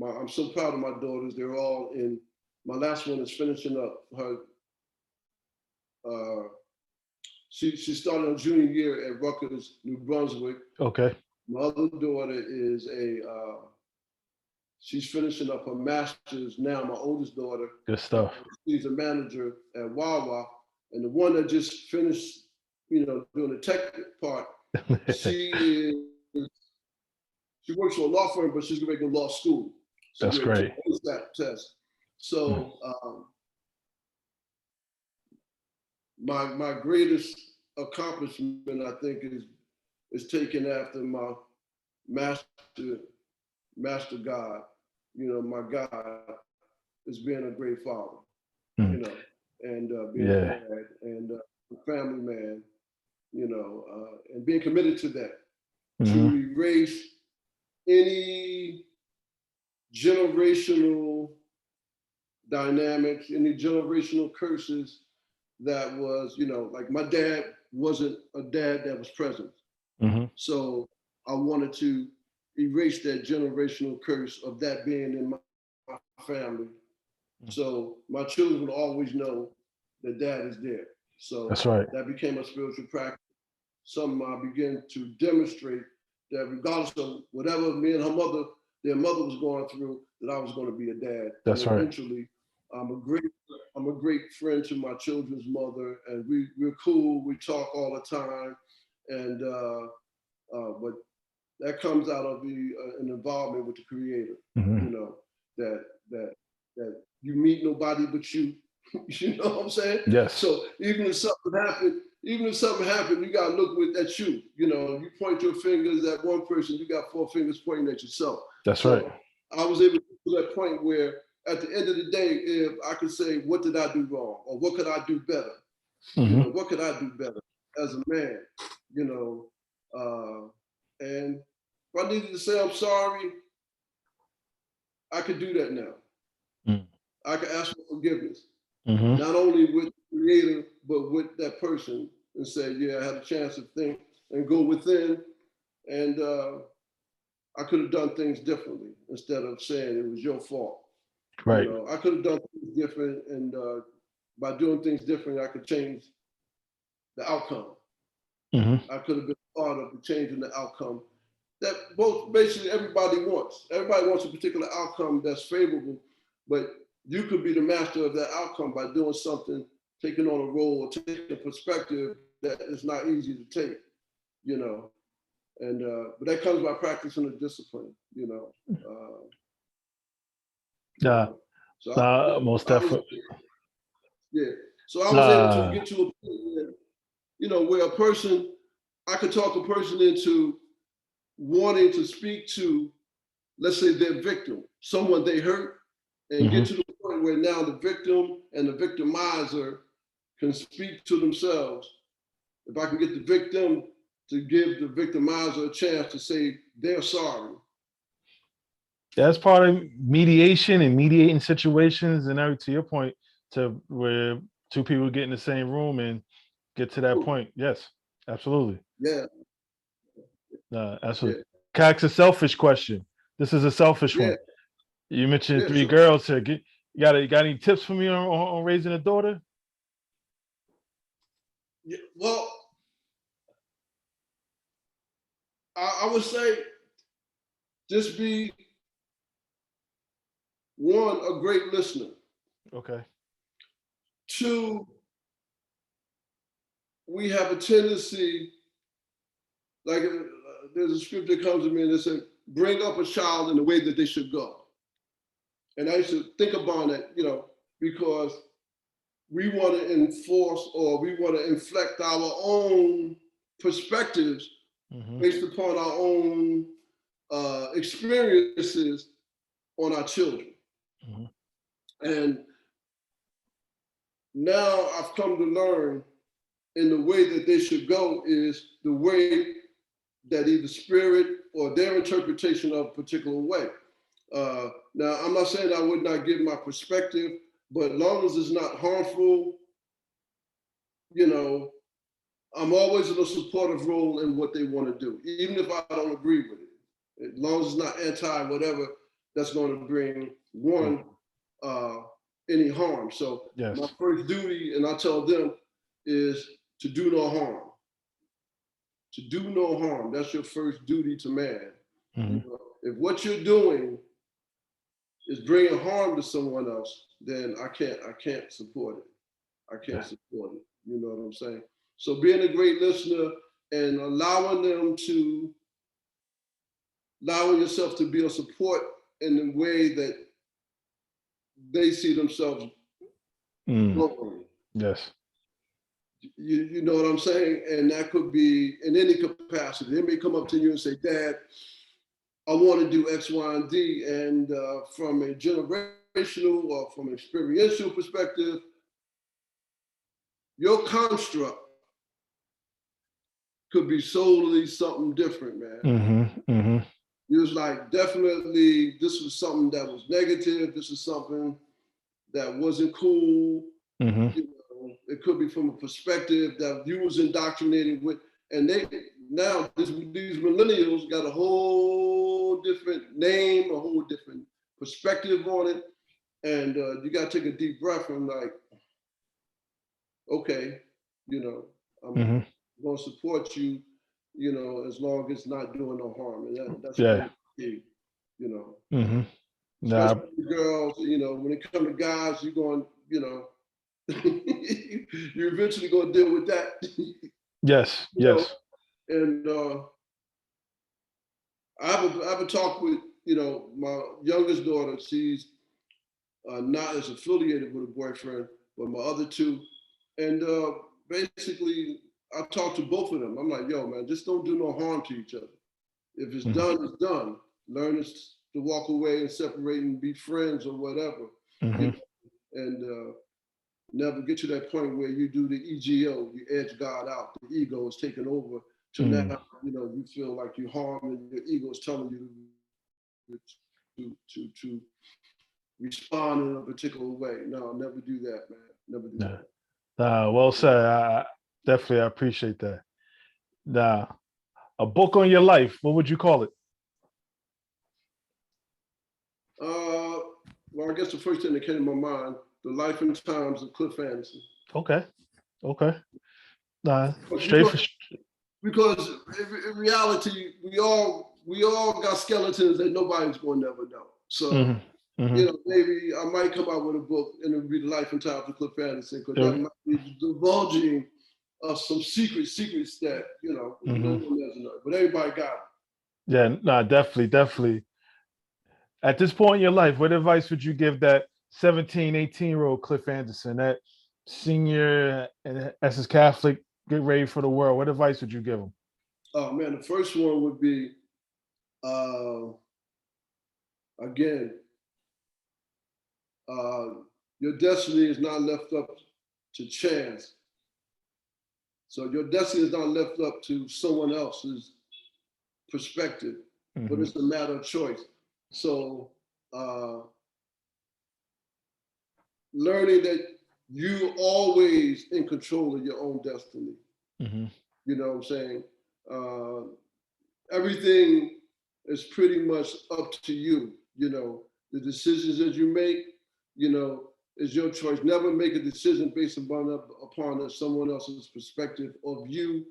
S2: I'm so proud of my daughters. They're all in. My last one is finishing up her. She started her junior year at Rutgers, New Brunswick.
S1: Okay.
S2: My other daughter is she's finishing up her master's now. My oldest daughter.
S1: Good stuff.
S2: She's a manager at Wawa, and the one that just finished, you know, doing the tech part. She works for a law firm, but she's going to go to law school. So
S1: that's great.
S2: That test. So my greatest accomplishment, I think, is taken after my master God. You know, my God is being a great father. You know, and being a dad and a family man. You know, and being committed to that to erase any generational dynamics, any generational curses that was, you know, like my dad wasn't a dad that was present. So I wanted to erase that generational curse of that being in my family. So my children will always know that Dad is there. So
S1: That's right.
S2: that became a spiritual practice. Something I began to demonstrate that regardless of whatever me and their mother was going through, that I was going to be a dad.
S1: That's
S2: and
S1: right.
S2: Eventually, I'm a great friend to my children's mother, and we're cool. We talk all the time, and but that comes out of an involvement with the Creator.
S1: Mm-hmm.
S2: You know that you meet nobody but you. You know what I'm saying?
S1: Yes.
S2: So even if something happened, you gotta look at you. You know, you point your fingers at one person, you got 4 fingers pointing at yourself.
S1: That's
S2: so
S1: right.
S2: I was able to get to that point where, at the end of the day, if I could say, what did I do wrong, or what could I do better?
S1: Mm-hmm.
S2: You know, what could I do better as a man? You know, and if I needed to say I'm sorry, I could do that now.
S1: Mm.
S2: I could ask for forgiveness.
S1: Mm-hmm.
S2: Not only with the Creator, but with that person, and say, yeah, I had a chance to think and go within, and I could have done things differently instead of saying it was your fault.
S1: Right.
S2: You know, I could have done things different, and by doing things different, I could change the outcome.
S1: Mm-hmm.
S2: I could have been part of changing the outcome that basically everybody wants. Everybody wants a particular outcome that's favorable, but you could be the master of that outcome by doing something, taking on a role, or taking a perspective that is not easy to take, you know. And but that comes by practicing the discipline, you know.
S1: Yeah.
S2: So
S1: Most definitely.
S2: Yeah. So I was able to get to a point where, you know, where I could talk a person into wanting to speak to, let's say, their victim, someone they hurt, and get to the point where now the victim and the victimizer can speak to themselves. If I can get the victim to give the victimizer a chance to say they're sorry.
S1: That's part of mediation and mediating situations, and to your point, to where 2 people get in the same room and get to that point. Yes, absolutely.
S2: Yeah.
S1: Absolutely.
S2: Yeah.
S1: Can I ask a selfish question? This is a selfish
S2: Yeah.
S1: one. You mentioned
S2: Yeah,
S1: 3
S2: sure.
S1: girls here. You got any tips for me on raising a daughter?
S2: Yeah, well, I would say just be, one, a great listener.
S1: Okay.
S2: 2, we have a tendency, like there's a scripture that comes to me and it says, bring up a child in the way that they should go. And I used to think about it, you know, because we want to enforce or we want to inflect our own perspectives based upon our own experiences on our children. And now I've come to learn in the way that they should go is the way that either spirit or their interpretation of a particular way. Now, I'm not saying I would not give my perspective, but as long as it's not harmful, you know, I'm always in a supportive role in what they want to do, even if I don't agree with it. As long as it's not anti-whatever that's going to bring any harm. So
S1: yes.
S2: My first duty, and I tell them, is to do no harm. To do no harm. That's your first duty to man. You know, if what you're doing is bringing harm to someone else, then I can't support it. I can't support it. You know what I'm saying? So being a great listener and allowing yourself to be a support in the way that they see themselves growing.
S1: Yes.
S2: You know what I'm saying? And that could be in any capacity. They may come up to you and say, Dad, I want to do X, Y, and Z. And from a generational or from an experiential perspective, your construct could be solely something different, man. It was like, definitely, this was something that was negative. This is something that wasn't cool. You know, it could be from a perspective that you was indoctrinated with. And these millennials got a whole whole different name, a whole different perspective on it. And you got to take a deep breath and like, okay, I'm going to support you, as long as it's not doing no harm. And that's
S1: Yeah.
S2: key,
S1: Nah,
S2: especially the girls, when it comes to guys, you're going, you're eventually going to deal with that.
S1: yes, yes.
S2: And I have a talk with, my youngest daughter. She's not as affiliated with a boyfriend, but my other two. And basically, I talk to both of them. I'm like, yo, man, just don't do no harm to each other. If it's done, it's done. Learn to walk away and separate and be friends or whatever. And never get to that point where you do the EGO, you edge God out. The ego is taking over. To now, you feel like you harm and your ego is telling you to respond in a particular way. No, never do that, man. Never do that.
S1: Well said. I definitely appreciate that. Now, a book on your life, what would you call it?
S2: Well, I guess the first thing that came to my mind, The Life and Times of Cliff Anderson.
S1: Okay.
S2: Because in reality, we all got skeletons that nobody's going to never know. So, maybe I might come out with a book and it'll be The Life and Times of Cliff Anderson, because that might be divulging of some secrets that, no one doesn't know. But everybody got it.
S1: Yeah, no, definitely. At this point in your life, what advice would you give that 17, 18-year-old Cliff Anderson, that senior in Essex Catholic, get ready for the world? What advice would you give him?
S2: Oh man, the first one would be, again, your destiny is not left up to chance. So your destiny is not left up to someone else's perspective, but it's a matter of choice. So learning that you always in control of your own destiny. You know what I'm saying? Everything is pretty much up to you. The decisions that you make, is your choice. Never make a decision based upon someone else's perspective of you,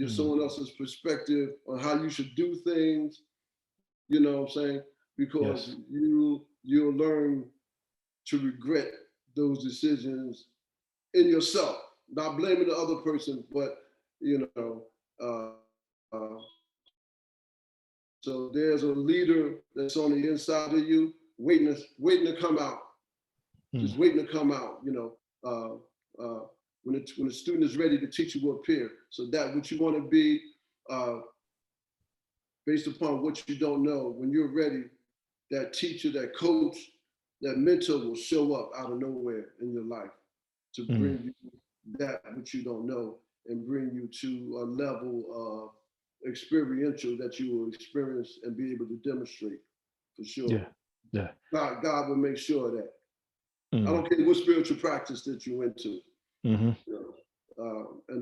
S2: someone else's perspective on how you should do things. You know what I'm saying? Because you'll learn to regret those decisions in yourself, not blaming the other person, but so there's a leader that's on the inside of you, waiting to come out, just waiting to come out. When the student is ready, the teacher will appear. So that what you want to be, based upon what you don't know, when you're ready, that teacher, that coach, that mentor will show up out of nowhere in your life to bring you that which you don't know and bring you to a level of experiential that you will experience and be able to demonstrate for sure.
S1: Yeah.
S2: God will make sure that. I don't care what spiritual practice that you went to. And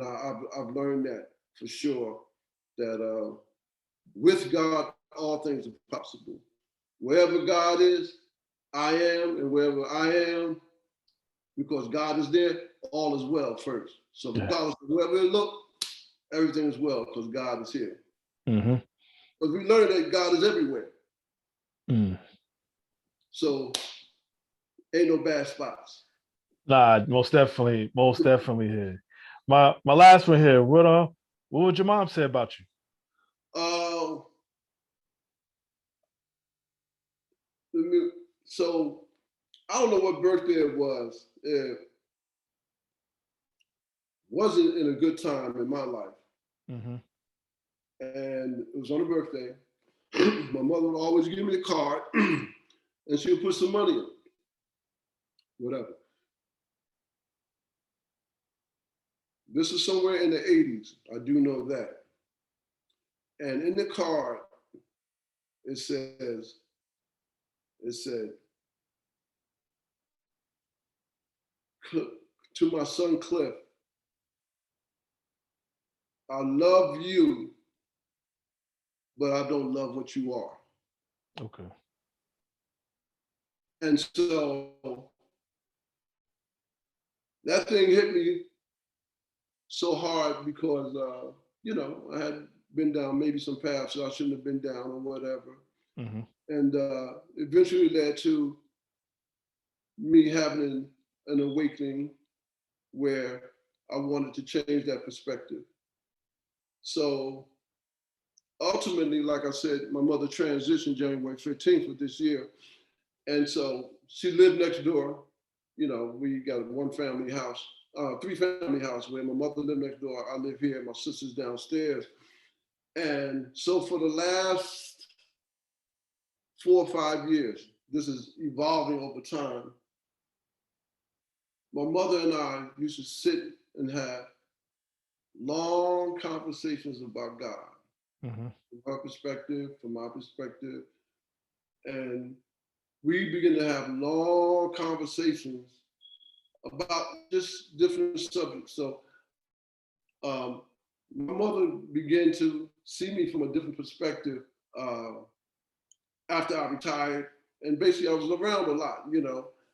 S2: I've learned that for sure, that with God, all things are possible. Wherever God is, I am, and wherever I am, because God is there, all is well first. So regardless of wherever it look, everything is well because God is here. Because we learned that God is everywhere. So ain't no bad spots.
S1: Nah, most definitely here. My last one here. What would your mom say about you?
S2: So I don't know what birthday it was. It wasn't in a good time in my life. And it was on a birthday. My mother would always give me a card and she would put some money in it. Whatever. This is somewhere in the 80s. I do know that. And in the card, it said, to my son Cliff, I love you, but I don't love what you are.
S1: Okay.
S2: And so that thing hit me so hard because, I had been down maybe some paths that I shouldn't have been down or whatever.
S1: Mm-hmm.
S2: And eventually led to me having an awakening where I wanted to change that perspective. So ultimately, like I said, my mother transitioned January 15th of this year. And so she lived next door. We got a one family house, three family house where my mother lived next door. I live here, my sister's downstairs. And so for the last 4 or 5 years, this is evolving over time. My mother and I used to sit and have long conversations about God,
S1: Mm-hmm.
S2: from her perspective, from my perspective. And we begin to have long conversations about just different subjects. So um, my mother began to see me from a different perspective uh, after I retired. And basically, I was around a lot.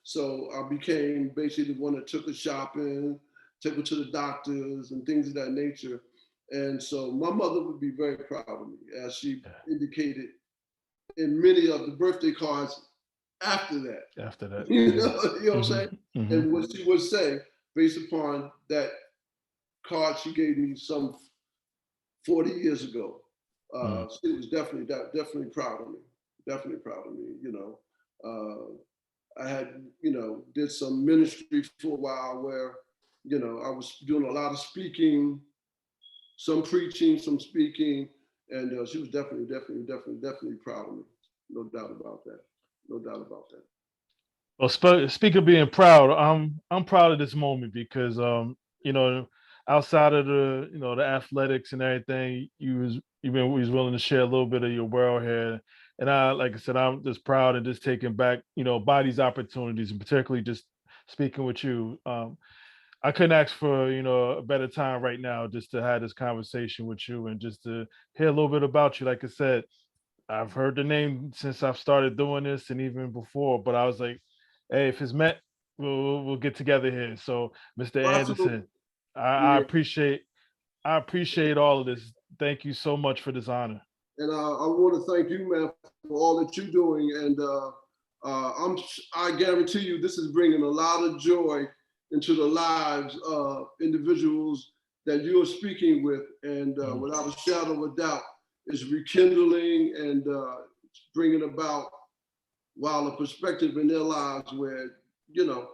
S2: So I became basically the one that took her shopping, took her to the doctors, and things of that nature. And so my mother would be very proud of me, as she indicated in many of the birthday cards after that.
S1: After that,
S2: you
S1: yeah.
S2: know, you know what I'm saying?
S1: Mm-hmm. Mm-hmm.
S2: And what she would say, based upon that card she gave me some 40 years ago, she was definitely proud of me. Definitely proud of me. I had, did some ministry for a while where, I was doing a lot of speaking, some preaching, some speaking, and she was definitely proud of me. No doubt about that. No doubt about that.
S1: Well, speak of being proud, I'm proud of this moment because you know, outside of the athletics and everything, you was willing to share a little bit of your world here. And like I said, I'm just proud and just taking back, by these opportunities, and particularly just speaking with you. I couldn't ask for, a better time right now just to have this conversation with you and just to hear a little bit about you. Like I said, I've heard the name since I've started doing this and even before, but I was like, hey, if it's meant, we'll get together here. So, Mr.
S2: Absolutely.
S1: Anderson, I
S2: Yeah.
S1: appreciate all of this. Thank you so much for this honor.
S2: And I want to thank you, man, for all that you're doing. And I guarantee you, this is bringing a lot of joy into the lives of individuals that you are speaking with. And without a shadow of a doubt, it's rekindling and bringing about while a perspective in their lives where you're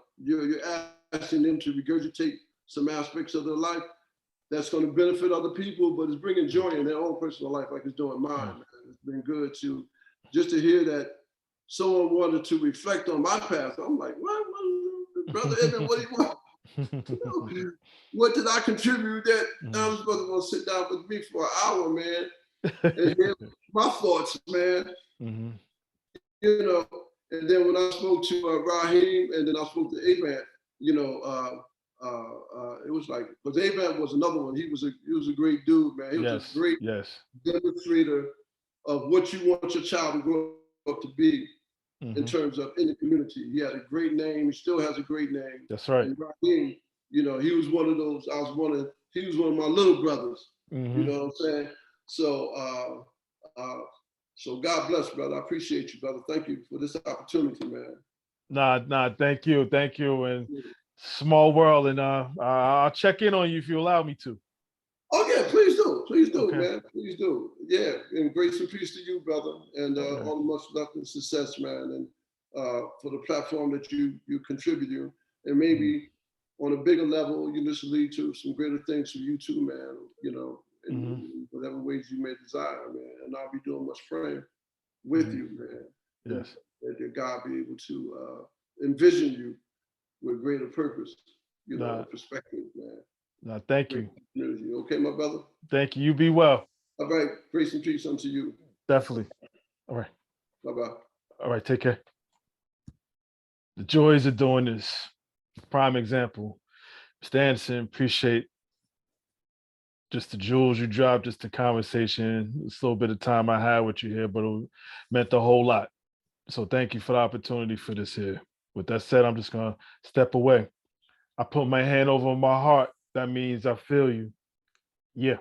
S2: asking them to regurgitate some aspects of their life that's going to benefit other people, but it's bringing joy in their own personal life, like it's doing mine. Man. It's been good to hear that someone wanted to reflect on my past. I'm like, what brother Edmund, what do you want? What did I contribute that I'm supposed to sit down with me for an hour, man, and hear my thoughts, man.
S1: Mm-hmm.
S2: And then when I spoke to Raheem, and then I spoke to Abraham, it was like, because Abraham was another one. He was a great dude, man. He was a great demonstrator of what you want your child to grow up to be in terms of in the community. He had a great name. He still has a great name.
S1: That's right.
S2: And Raheem, he was one of those. He was one of my little brothers.
S1: Mm-hmm.
S2: You know what I'm saying? So, so God bless, brother. I appreciate you, brother. Thank you for this opportunity, man.
S1: Nah, thank you. And small world, and I'll check in on you if you allow me to.
S2: Oh yeah, please do, okay. Man, please do. Yeah, and grace and peace to you, brother, and all the much love and success, man, and for the platform that you contribute, and maybe on a bigger level, this will lead to some greater things for you too, man. In whatever ways you may desire, man, and I'll be doing much praying with you, man.
S1: Yes.
S2: That God be able to envision you with greater purpose, perspective, man.
S1: No, thank you.
S2: Okay, my brother?
S1: Thank you. You be well.
S2: All right. Grace and peace unto you.
S1: Definitely. All right.
S2: Bye-bye.
S1: All right. Take care. The joys of doing this. Prime example. Mr. Anderson, appreciate just the jewels you dropped, just the conversation, this little bit of time I had with you here, but it meant a whole lot. So thank you for the opportunity for this here. With that said, I'm just gonna step away. I put my hand over my heart. That means I feel you. Yeah.